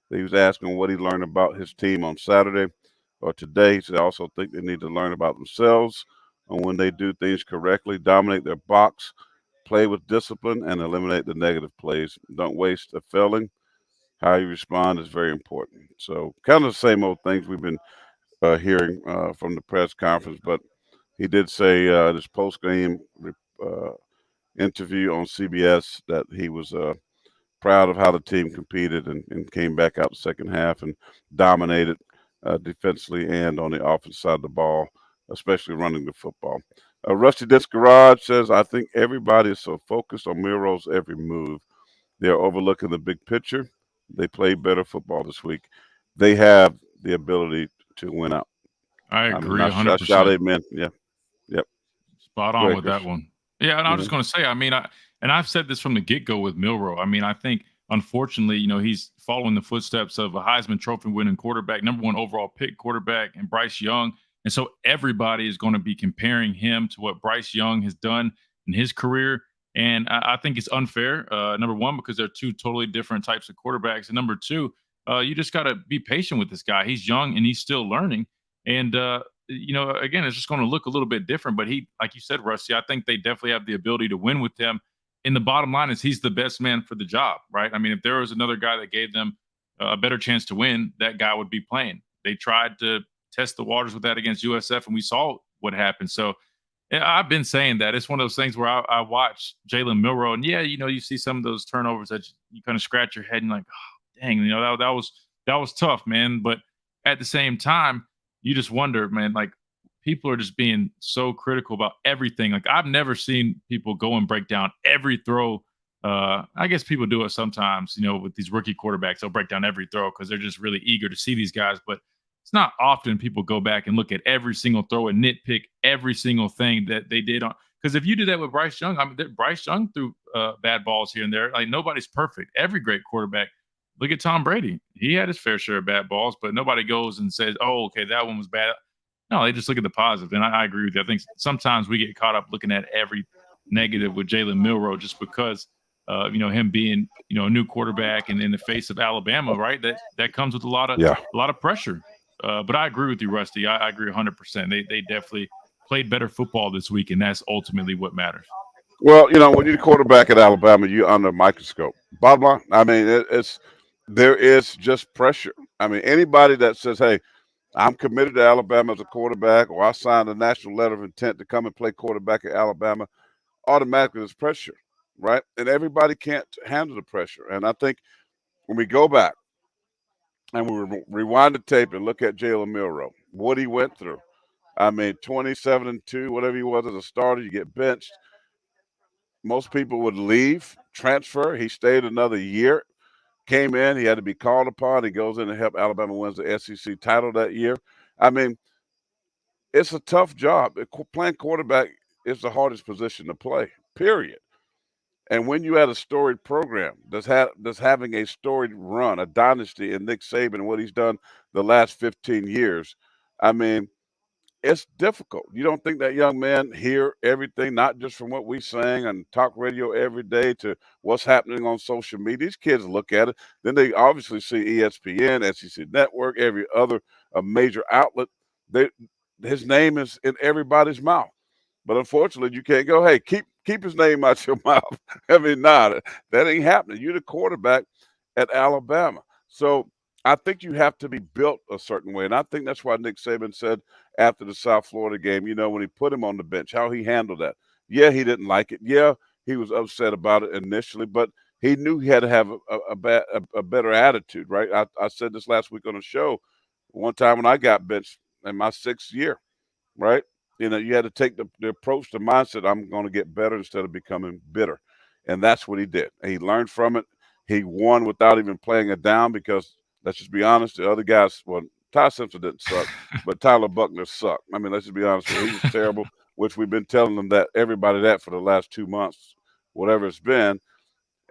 he was asking what he learned about his team on Saturday or today. He said, I also think they need to learn about themselves and when they do things correctly, dominate their box, play with discipline, and eliminate the negative plays. Don't waste a failing. How you respond is very important. So, kind of the same old things we've been hearing from the press conference, but he did say this post game uh, interview on CBS that he was proud of how the team competed and came back out the second half and dominated defensively and on the offensive side of the ball, especially running the football. Rusty Disc Garage says, I think everybody is so focused on Miro's every move. They're overlooking the big picture. They played better football this week. They have the ability to win out. I I mean, agree I shout 100%. amen. Yeah. Yep. Spot Go on ahead, with that Chris. one. Yeah, and I was Hmm. just going to say, I mean, I've said this from the get go with Milrow. I mean, I think unfortunately, he's following the footsteps of a Heisman Trophy winning quarterback, number one overall pick quarterback, and Bryce Young. And so everybody is going to be comparing him to what Bryce Young has done in his career. And I think it's unfair. Number one, because they're two totally different types of quarterbacks. And number two, you just got to be patient with this guy. He's young and he's still learning. And again, it's just going to look a little bit different. But he, like you said, Rusty, I think they definitely have the ability to win with him. And the bottom line is he's the best man for the job, right? I mean, if there was another guy that gave them a better chance to win, that guy would be playing. They tried to test the waters with that against USF, and we saw what happened. So yeah, I've been saying that it's one of those things where I watch Jalen Milrow, and yeah, you see some of those turnovers that you kind of scratch your head and like, oh, dang, that was tough, man. But at the same time, you just wonder, man, like people are just being so critical about everything. Like I've never seen people go and break down every throw. I guess people do it sometimes, with these rookie quarterbacks. They'll break down every throw because they're just really eager to see these guys. But it's not often people go back and look at every single throw and nitpick every single thing that they did on. Because if you do that with Bryce Young, I mean, Bryce Young threw bad balls here and there. Like nobody's perfect. Every great quarterback. Look at Tom Brady. He had his fair share of bad balls, but nobody goes and says, "Oh, okay, that one was bad." No, they just look at the positive, and I agree with you. I think sometimes we get caught up looking at every negative with Jalen Milrow just because, him being a new quarterback and in the face of Alabama, right? That comes with a lot of Yeah. pressure. But I agree with you, Rusty. I agree 100%. They definitely played better football this week, and that's ultimately what matters. Well, when you're the quarterback at Alabama, you're under a microscope. Bottom line, I mean, there is just pressure. I mean, anybody that says, "Hey, I'm committed to Alabama as a quarterback," or "I signed a national letter of intent to come and play quarterback at Alabama," automatically there's pressure, right? And everybody can't handle the pressure. And I think when we go back, and we rewind the tape and look at Jalen Milroe, what he went through. I mean, 27-2, whatever he was as a starter, you get benched. Most people would leave, transfer. He stayed another year, came in. He had to be called upon. He goes in and help Alabama wins the SEC title that year. I mean, it's a tough job. Playing quarterback is the hardest position to play, period. And when you had a storied program that's having a storied run, a dynasty in Nick Saban and what he's done the last 15 years, I mean, it's difficult. You don't think that young man hear everything, not just from what we saying and talk radio every day to what's happening on social media. These kids look at it. Then they obviously see ESPN, SEC Network, every other major outlet. They, his name is in everybody's mouth. But unfortunately, you can't go, hey, keep his name out your mouth. I mean, nah, that ain't happening. You're the quarterback at Alabama. So I think you have to be built a certain way. And I think that's why Nick Saban said after the South Florida game, when he put him on the bench, how he handled that. Yeah, he didn't like it. Yeah, he was upset about it initially, but he knew he had to have a better attitude, right? I said this last week on the show. One time when I got benched in my 6th year, right? You had to take the approach, the mindset, I'm going to get better instead of becoming bitter. And that's what he did. He learned from it. He won without even playing it down because, let's just be honest, the other guys, well, Ty Simpson didn't suck, but Tyler Buckner sucked. I mean, let's just be honest with you. He was terrible, which we've been telling them everybody that for the last 2 months, whatever it's been.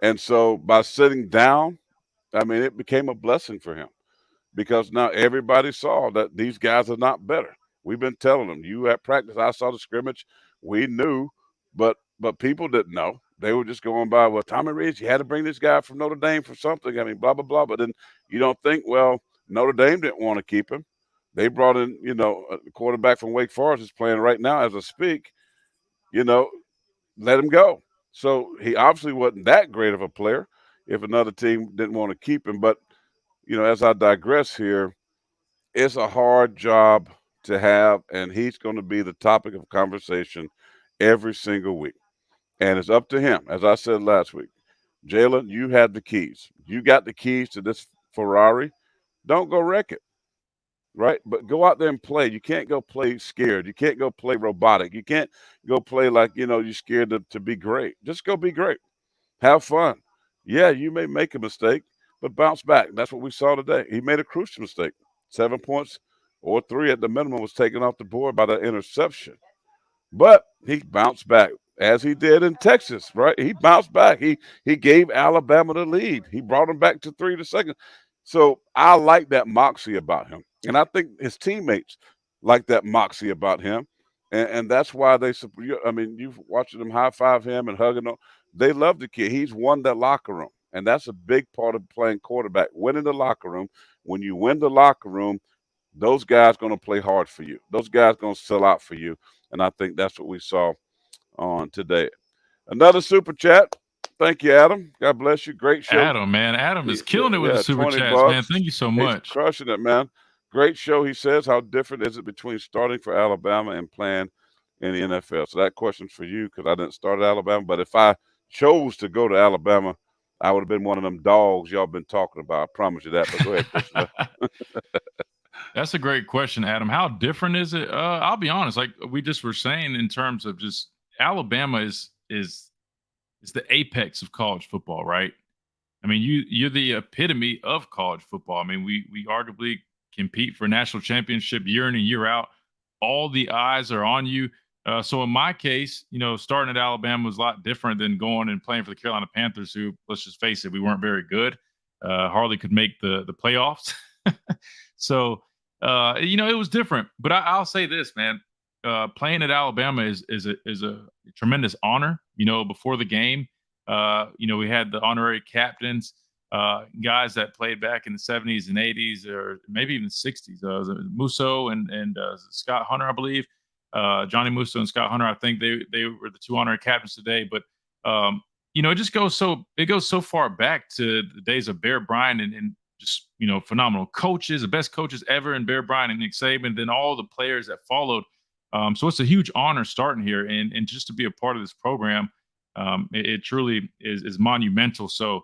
And so by sitting down, I mean, it became a blessing for him because now everybody saw that these guys are not better. We've been telling them. You at practice, I saw the scrimmage. We knew, but people didn't know. They were just going by, well, Tommy Rees, you had to bring this guy from Notre Dame for something. I mean, blah, blah, blah. But then you don't think, well, Notre Dame didn't want to keep him. They brought in, a quarterback from Wake Forest is playing right now as I speak, let him go. So he obviously wasn't that great of a player if another team didn't want to keep him. But, as I digress here, it's a hard job to have, and he's going to be the topic of conversation every single week. And it's up to him. As I said last week, Jalen, you have the keys. You got the keys to this Ferrari. Don't go wreck it, right? But go out there and play. You can't go play scared. You can't go play robotic. You can't go play like, you're scared to be great. Just go be great. Have fun. Yeah, you may make a mistake, but bounce back. That's what we saw today. He made a crucial mistake. 7 points or 3 at the minimum was taken off the board by that interception. But he bounced back as he did in Texas, right? He bounced back. He gave Alabama the lead. He brought them back to 3 the second. So I like that moxie about him. And I think his teammates like that moxie about him. And that's why you've watched them high five him and hugging him. They love the kid. He's won that locker room. And that's a big part of playing quarterback, winning the locker room. When you win the locker room, those guys going to play hard for you. Those guys going to sell out for you. And I think that's what we saw on today. Another super chat. Thank you, Adam. God bless you. Great show. Adam, man. Adam is killing it with the super chats, bucks. man. Thank you so much. He's crushing it, man. Great show, he says. How different is it between starting for Alabama and playing in the NFL? So that question's for you because I didn't start at Alabama. But if I chose to go to Alabama, I would have been one of them dogs y'all been talking about. I promise you that. But go ahead, Christian. That's a great question, Adam. How different is it? I'll be honest. Like we just were saying, in terms of just Alabama is the apex of college football, right? I mean, you're the epitome of college football. I mean, we arguably compete for national championship year in and year out. All the eyes are on you. So in my case, starting at Alabama was a lot different than going and playing for the Carolina Panthers, who, let's just face it, we weren't very good. Hardly could make the playoffs. So, it was different. But I'll say this, man. Playing at Alabama is a tremendous honor. Before the game, we had the honorary captains, guys that played back in the 70s and 80s, or maybe even the 60s. Musso and Scott Hunter, I believe. Johnny Musso and Scott Hunter, I think they were the 2 honorary captains today. But it goes so far back to the days of Bear Bryant and just phenomenal coaches, the best coaches ever in Bear Bryant and Nick Saban, then all the players that followed. So it's a huge honor starting here, and just to be a part of this program, it truly is monumental. So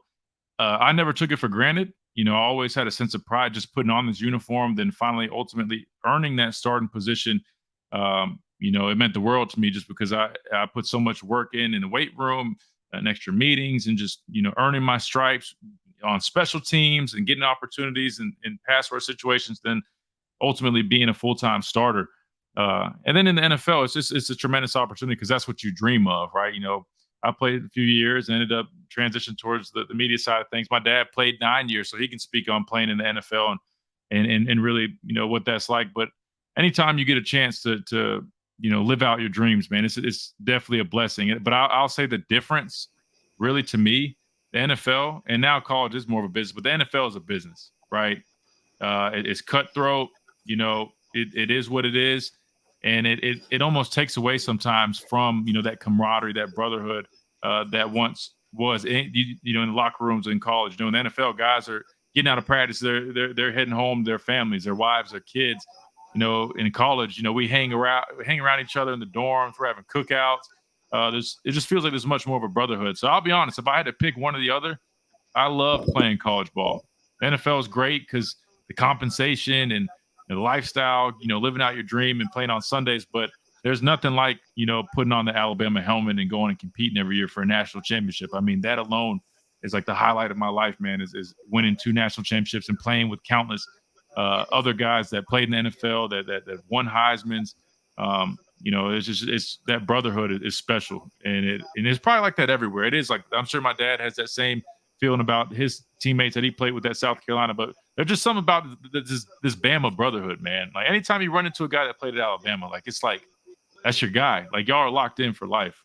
I never took it for granted. I always had a sense of pride just putting on this uniform, then finally ultimately earning that starting position. It meant the world to me just because I put so much work in the weight room and extra meetings and just, earning my stripes on special teams and getting opportunities in pass rush situations, then ultimately being a full-time starter. And then in the NFL, it's a tremendous opportunity because that's what you dream of, right? I played a few years, ended up transitioning towards the media side of things. My dad played 9 years, so he can speak on playing in the NFL and really, what that's like. But anytime you get a chance to live out your dreams, man, it's definitely a blessing. But I'll say the difference really to me, the NFL and now college is more of a business, but the NFL is a business, right? It's cutthroat. It is what it is, and it almost takes away sometimes from that camaraderie, that brotherhood that once was in, in the locker rooms in college. In the NFL, guys are getting out of practice, they're heading home, their families, their wives, their kids. In college, we hang around each other in the dorms, we're having cookouts. It just feels like there's much more of a brotherhood. So I'll be honest, if I had to pick one or the other, I love playing college ball. The NFL is great because the compensation and the lifestyle, living out your dream and playing on Sundays. But there's nothing like, putting on the Alabama helmet and going and competing every year for a national championship. I mean, that alone is like the highlight of my life, man, is winning 2 national championships and playing with countless other guys that played in the NFL that won Heisman's. It's that brotherhood is special, and it's probably like that everywhere. It is like, I'm sure my dad has that same feeling about his teammates that he played with at South Carolina, but there's just something about this Bama brotherhood, man. Like anytime you run into a guy that played at Alabama, like it's like that's your guy. Like y'all are locked in for life.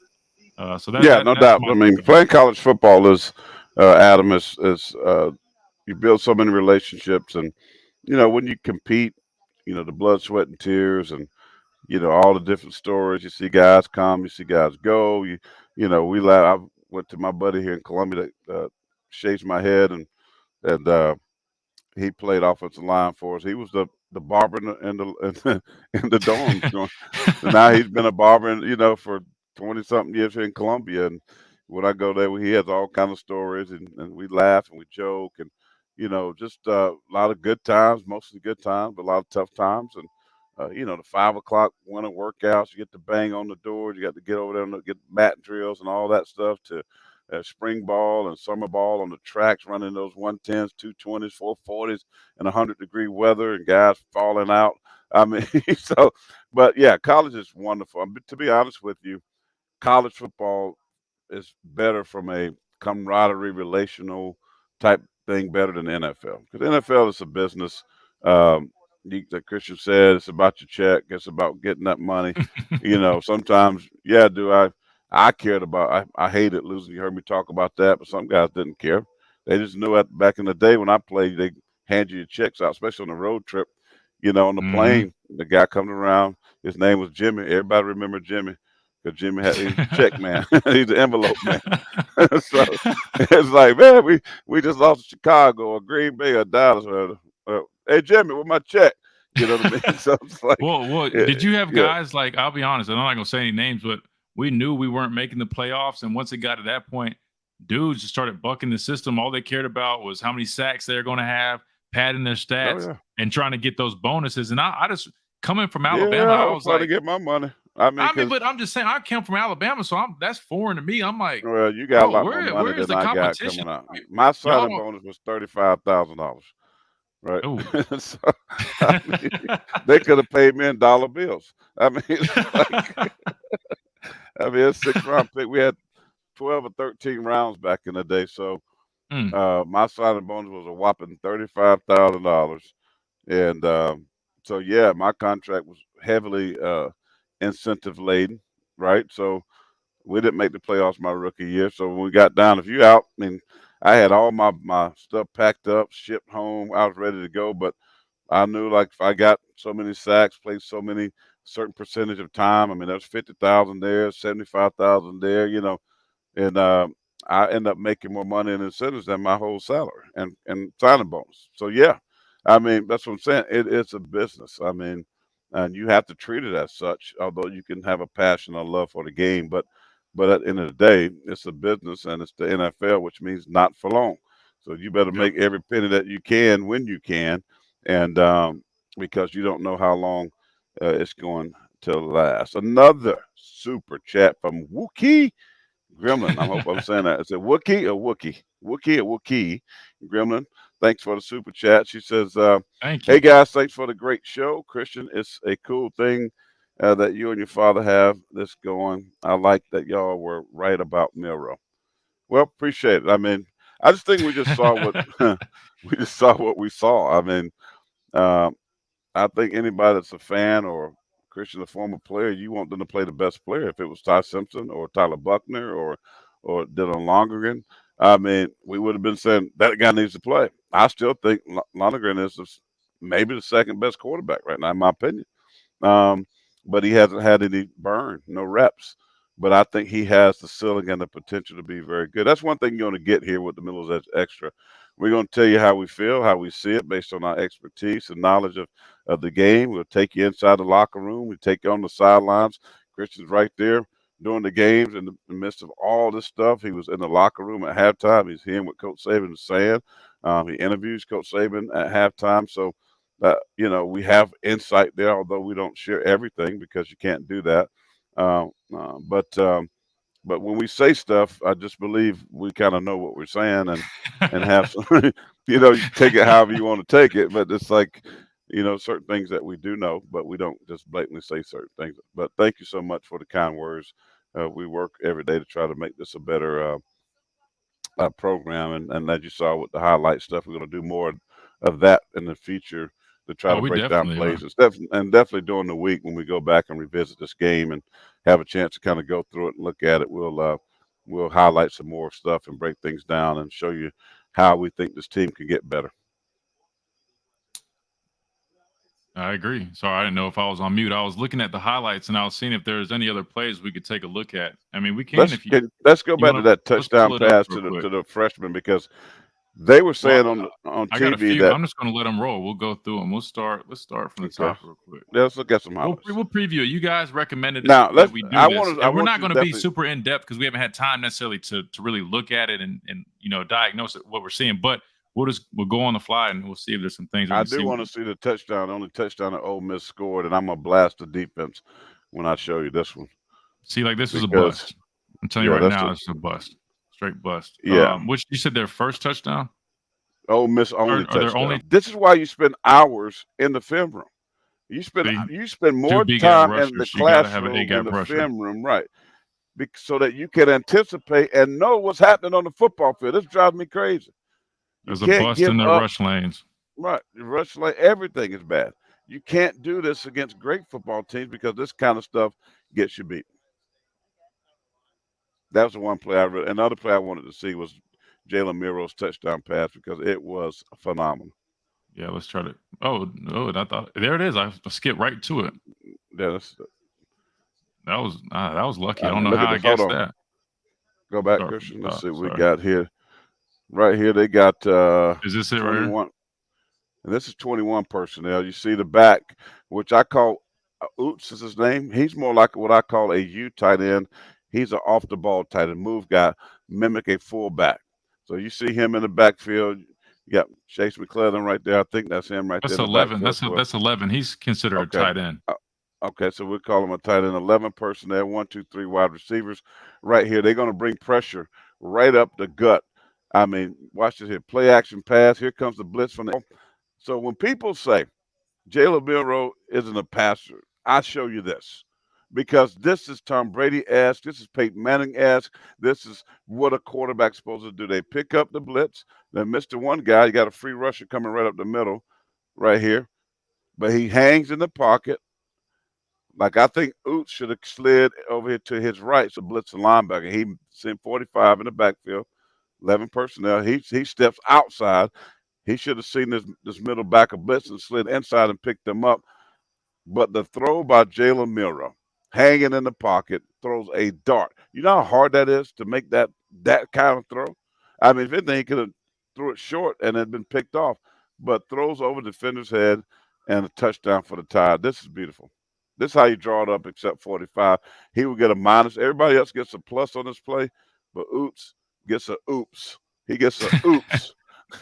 So Yeah, no that's doubt. my I take mean, on it. playing college football is, Adam, is you build so many relationships, and when you compete, the blood, sweat, and tears, and all the different stories. You see guys come, you see guys go. We laugh. I went to my buddy here in Columbia that shaves my head, and he played offensive line for us. He was the barber in the dorms. So now he's been a barber, for 20 something years here in Columbia. And when I go there, he has all kind of stories, and we laugh and we joke, and just a lot of good times, mostly good times, but a lot of tough times. And the 5 o'clock winter workouts, you get to bang on the doors, you got to get over there and get mat drills and all that stuff, to spring ball and summer ball on the tracks, running those 110s, 220s, 440s in 100-degree weather, and guys falling out. I mean, but yeah, college is wonderful. To be honest with you, college football is better from a camaraderie, relational type thing, better than the NFL. Because the NFL is a business. Like Christian said, it's about your check. It's about getting that money. Sometimes, yeah, I cared about. I hated losing. You heard me talk about that, but some guys didn't care. They just knew that back in the day when I played, they hand you your checks out, especially on a road trip. On the Mm-hmm. plane, the guy coming around, his name was Jimmy. Everybody remember Jimmy because he's the check man. He's the envelope man. So it's like, man, we just lost to Chicago or Green Bay or Dallas. Hey, Jimmy, with my check. You know what I mean? So it's like, Well, yeah, did you have yeah, guys like? I'll be honest, I'm not gonna say any names, but we knew we weren't making the playoffs, and once it got to that point, dudes just started bucking the system. All they cared about was how many sacks they're going to have, padding their oh stats, yeah, and trying to get those bonuses. And I just coming from yeah. Alabama, I I was was trying to like, get my money. I mean, I mean, because but I'm just saying, I came from Alabama, so that's foreign to me. I'm like, well, you got a bro, lot more money where is than the I got competition? coming out. Like, My signing y'all, bonus was $35,000. Right. oh, So I mean, they could have paid me in dollar bills. I mean, it's like, it's 6 round pick. We had 12 or 13 rounds back in the day. So mm, my signing bonus was a whopping $35,000. And so, yeah, my contract was heavily incentive laden. Right. So we didn't make the playoffs my rookie year. So when we got down, if you out, I mean, I had all my stuff packed up, shipped home. I was ready to go. But I knew, like, if I got so many sacks, played so many certain percentage of time, I mean, there's 50,000 there, 75,000 there, and I end up making more money in incentives than my whole salary and signing bonus. So yeah, I mean, that's what I'm saying. It's a business. I mean, and you have to treat it as such. Although you can have a passion or love for the game, but at the end of the day, it's a business, and it's the NFL, which means not for long. So you better Yep. make every penny that you can when you can, and because you don't know how long it's going to last. Another super chat from Wookie Gremlin. I hope I'm saying that. Is it Wookie or Wookie? Wookie or Wookie Gremlin. Thanks for the super chat. She says, Thank "Hey you. guys, thanks for the great show, Christian. It's a cool thing that you and your father have this going. I like that y'all were right about Miro. Well, appreciate it. I mean, I just think we just saw what we just saw what we saw. I mean, uh, I think anybody that's a fan or Christian, a former player, you want them to play the best player. If it was Ty Simpson or Tyler Buckner or Dylan Lonergan, I mean, we would have been saying that guy needs to play. I still think Lonergan is maybe the second best quarterback right now, in my opinion. Um, but he hasn't had any burn, no reps. But I think he has the ceiling and the potential to be very good. That's one thing you're going to get here with the Middle Edge Extra. We're going to tell you how we feel, how we see it based on our expertise and knowledge of the game. We'll take you inside the locker room. We take you on the sidelines. Christian's right there during the games in the midst of all this stuff. He was in the locker room at halftime. He's hearing what Coach Saban is saying. He interviews Coach Saban at halftime. So we have insight there, although we don't share everything because you can't do that. Uh, uh, but um, but when we say stuff, I just believe we kind of know what we're saying and have some, you can take it however you want to take it. But it's like, certain things that we do know, but we don't just blatantly say certain things. But thank you so much for the kind words. We work every day to try to make this a better program, and as you saw with the highlight stuff, we're going to do more of that in the future to try Oh, to we break down definitely are. plays and definitely during the week when we go back and revisit this game and have a chance to kind of go through it and look at it. We'll highlight some more stuff and break things down and show you how we think this team can get better. I agree. Sorry, I didn't know if I was on mute. I was looking at the highlights and I was seeing if there's any other plays we could take a look at. I mean, we can if Let's go you back want to to. that Let's touchdown pull it up pass real quick. to the freshman because they were Well, saying on I got a TV few. that I'm just going to let them roll. We'll go through them. We'll start. Let's start from the okay. top real quick. Yeah, let's look at some We'll highlights. we'll preview it. You guys recommended Now that let's. we do I this, want to. I and we're want not you to going to be definitely. super in depth because we haven't had time necessarily to really look at it and diagnose it, what we're seeing. But we'll go on the fly and we'll see if there's some things we I can do see. want to see the touchdown, the only touchdown that Ole Miss scored, and I'm gonna blast the defense when I show you this one See, like this is a because bust. I'm telling you yeah, right that's now, a this is a bust. Straight bust. yeah. Which you said their first touchdown Ole Miss only or their only. touchdown. This is why you spend hours in the film room. See, You spend two more B gap time in the rushers. You got to have an A classroom in gap the rusher. film room, right? So that you can anticipate and know what's happening on the football field. This drives me crazy. You There's a can't bust give in their up. rush lanes. Right, rush like everything is bad. You can't do this against great football teams because this kind of stuff gets you beat. That was the one play I really. Another play I wanted to see was Jalen Miro's touchdown pass because it was phenomenal. Yeah, let's try to. Oh, I thought there it is. I skipped right to it. Yeah, that's, That was lucky. I I don't mean, know look how at I this. Hold guessed on. that. Go back, Start from Christian. the Let's top. see what we Sorry. got here. Right here, they got Is this it right here? 21. And this is 21 personnel. You see the back, which I call Oots is his name. He's more like what I call a U tight end. He's an off the ball tight end, move guy, mimic a fullback. So you see him in the backfield. You got Chase McClellan right there. I think that's him right there That's in the 11. backfield for us. That's 11. He's considered a Okay. tight end. Okay, so we'll call him a tight end. 11 personnel, 1, 2, 3 wide receivers right here. They're going to bring pressure right up the gut. I mean, watch this here. Play action pass. Here comes the blitz from the. So when people say Jalen Milroe isn't a passer, I show you this because this is Tom Brady-esque. This is Peyton Manning-esque. This is what a quarterback's supposed to do. They pick up the blitz. They missed the one guy. You got a free rusher coming right up the middle right here. But he hangs in the pocket. Like I think Oots should have slid over here to his right, so blitz the linebacker. He sent 45 in the backfield, 11 personnel. He steps outside. He should have seen this middle backer blitz and slid inside and picked them up. But the throw by Jalen Milroe, hanging in the pocket, throws a dart. You know how hard that is to make that kind of throw? I mean, if anything, he could have threw it short and had been picked off, but throws over the defender's head and a touchdown for the Tide. This is beautiful. This is how you draw it up except 45. He will get a minus. Everybody else gets a plus on this play, but Oops gets a oops. He gets a oops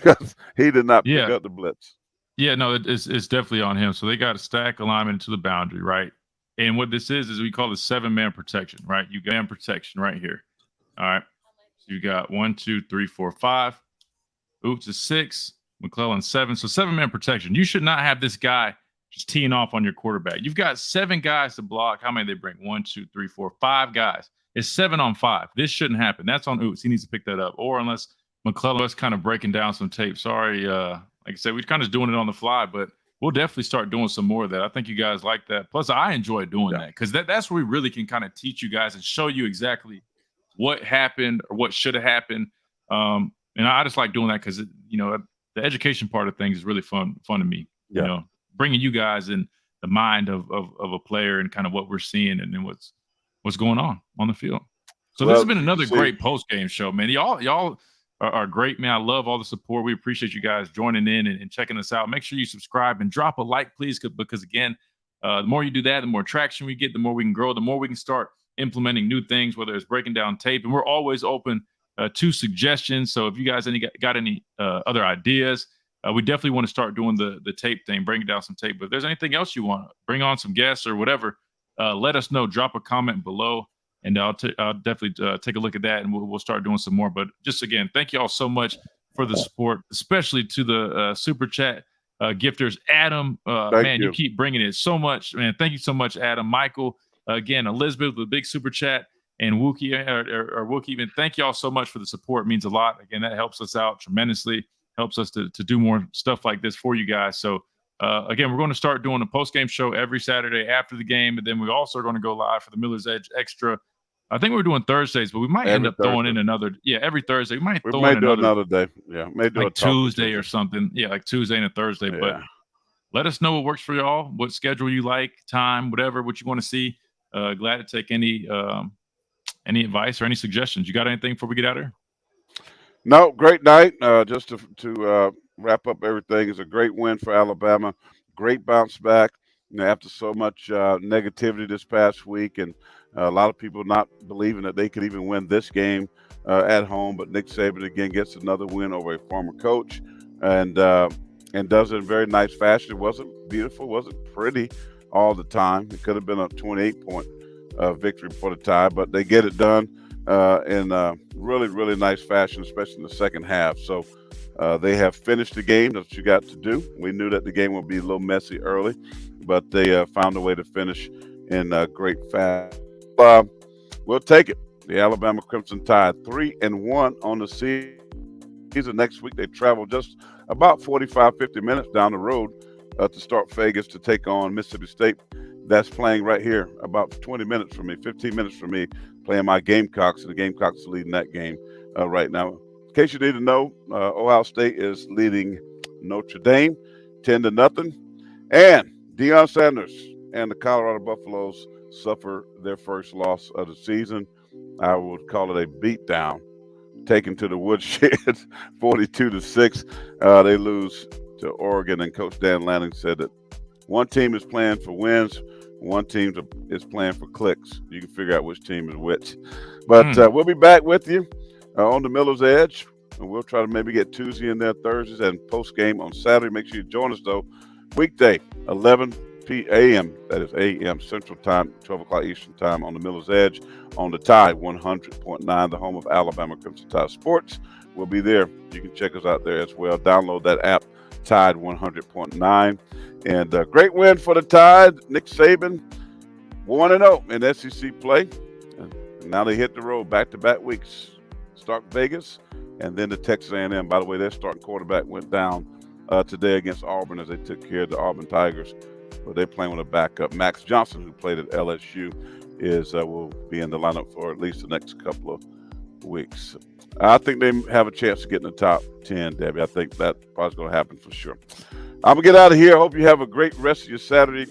because he did not pick Yeah. up the blitz. Yeah, no, it's definitely on him. So they got to stack alignment to the boundary, right? And what this is we call it 7-man protection, right? You got man protection right here. All right. So you got 1, 2, 3, 4, 5. Oops is 6. McClellan 7. So 7-man protection. You should not have this guy just teeing off on your quarterback. You've got 7 guys to block. How many they bring? 1, 2, 3, 4, 5 guys. It's 7 on 5. This shouldn't happen. That's on Oots. He needs to pick that up. Or unless McClellan was kind of breaking down some tape. Sorry, like I said, we're kind of doing it on the fly, but we'll definitely start doing some more of that. I think you guys like that. Plus, I enjoy doing that because that's where we really can kind of teach you guys and show you exactly what happened or what should have happened. And I just like doing that because the education part of things is really fun to me. Yeah. You know, bringing you guys in the mind of a player and kind of what we're seeing and then what's going on the field. So this has been another great post game show, man. Y'all are great, man. I love all the support. We appreciate you guys joining in and checking us out. Make sure you subscribe and drop a like, please, because again, the more you do that, the more traction we get, the more we can grow, the more we can start implementing new things, whether it's breaking down tape. And we're always open to suggestions. So if you guys got any other ideas, we definitely want to start doing the tape thing, bringing down some tape. But if there's anything else you want, bring on some guests or whatever, let us know. Drop a comment below. And I'll definitely take a look at that, and we'll start doing some more. But just again, thank you all so much for the support, especially to the super chat gifters. Adam, man, you keep bringing it so much, man. Thank you so much, Adam. Michael, again, Elizabeth with a big super chat, and Wookie or Wookie. And thank you all so much for the support. It means a lot. Again, that helps us out tremendously. Helps us to do more stuff like this for you guys. So. Again, we're going to start doing a post-game show every Saturday after the game, and then we also are going to go live for the Miller's Edge Extra. I think we're doing Thursdays, but we might end up throwing in another. Yeah, every Thursday. We might throw in another day. Yeah, maybe do like Tuesday or something. Yeah, like Tuesday and a Thursday. Yeah. But let us know what works for y'all, what schedule you like, time, whatever, what you want to see. Glad to take any advice or any suggestions. You got anything before we get out of here? No, great night. Just to wrap up everything, it's a great win for Alabama. Great bounce back after so much negativity this past week, and a lot of people not believing that they could even win this game at home. But Nick Saban again gets another win over a former coach, and does it in very nice fashion. It wasn't beautiful, wasn't pretty all the time. It could have been a 28-point victory for the tie, but they get it done in really, really nice fashion, especially in the second half. So they have finished the game. That's what you got to do. We knew that the game would be a little messy early, but they found a way to finish in great fashion. We'll take it. The Alabama Crimson Tide 3-1 on the season. Next week they travel just about 45-50 minutes down the road to start Vegas to take on Mississippi State. That's playing right here, about 20 minutes from me, 15 minutes from me, playing my Gamecocks, and the Gamecocks are leading that game right now. In case you need to know, Ohio State is leading Notre Dame 10-0, and Deion Sanders and the Colorado Buffaloes suffer their first loss of the season. I would call it a beatdown, taken to the woodshed, 42-6. They lose to Oregon, and Coach Dan Lanning said that one team is playing for wins, one team is playing for clicks. You can figure out which team is which. But we'll be back with you on the Miller's Edge, and we'll try to maybe get Tuesday in there, Thursdays, and post-game on Saturday. Make sure you join us, though. Weekday, 11 p.m., that is a.m. Central Time, 12 o'clock Eastern Time on the Miller's Edge on the Tide 100.9, the home of Alabama Crimson Tide Sports. We'll be there. You can check us out there as well. Download that app, Tide 100.9. And great win for the Tide. Nick Saban, 1-0 in SEC play. And now they hit the road back-to-back weeks. Start Vegas, and then the Texas A&M. By the way, their starting quarterback went down today against Auburn as they took care of the Auburn Tigers. But they're playing with a backup. Max Johnson, who played at LSU, will be in the lineup for at least the next couple of weeks. I think they have a chance to get in the top 10, Debbie. I think that probably going to happen for sure. I'm going to get out of here. I hope you have a great rest of your Saturday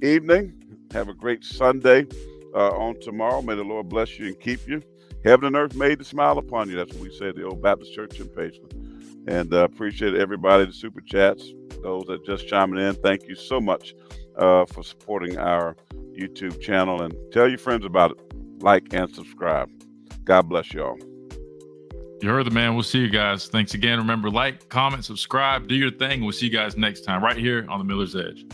evening. Have a great Sunday on tomorrow. May the Lord bless you and keep you. Heaven and earth made to smile upon you. That's what we say at the Old Baptist Church in Pageland. And appreciate everybody, the super chats, those that just chiming in. Thank you so much for supporting our YouTube channel. And tell your friends about it. Like and subscribe. God bless you all. You heard the man. We'll see you guys. Thanks again. Remember, like, comment, subscribe, do your thing. We'll see you guys next time right here on the Miller's Edge.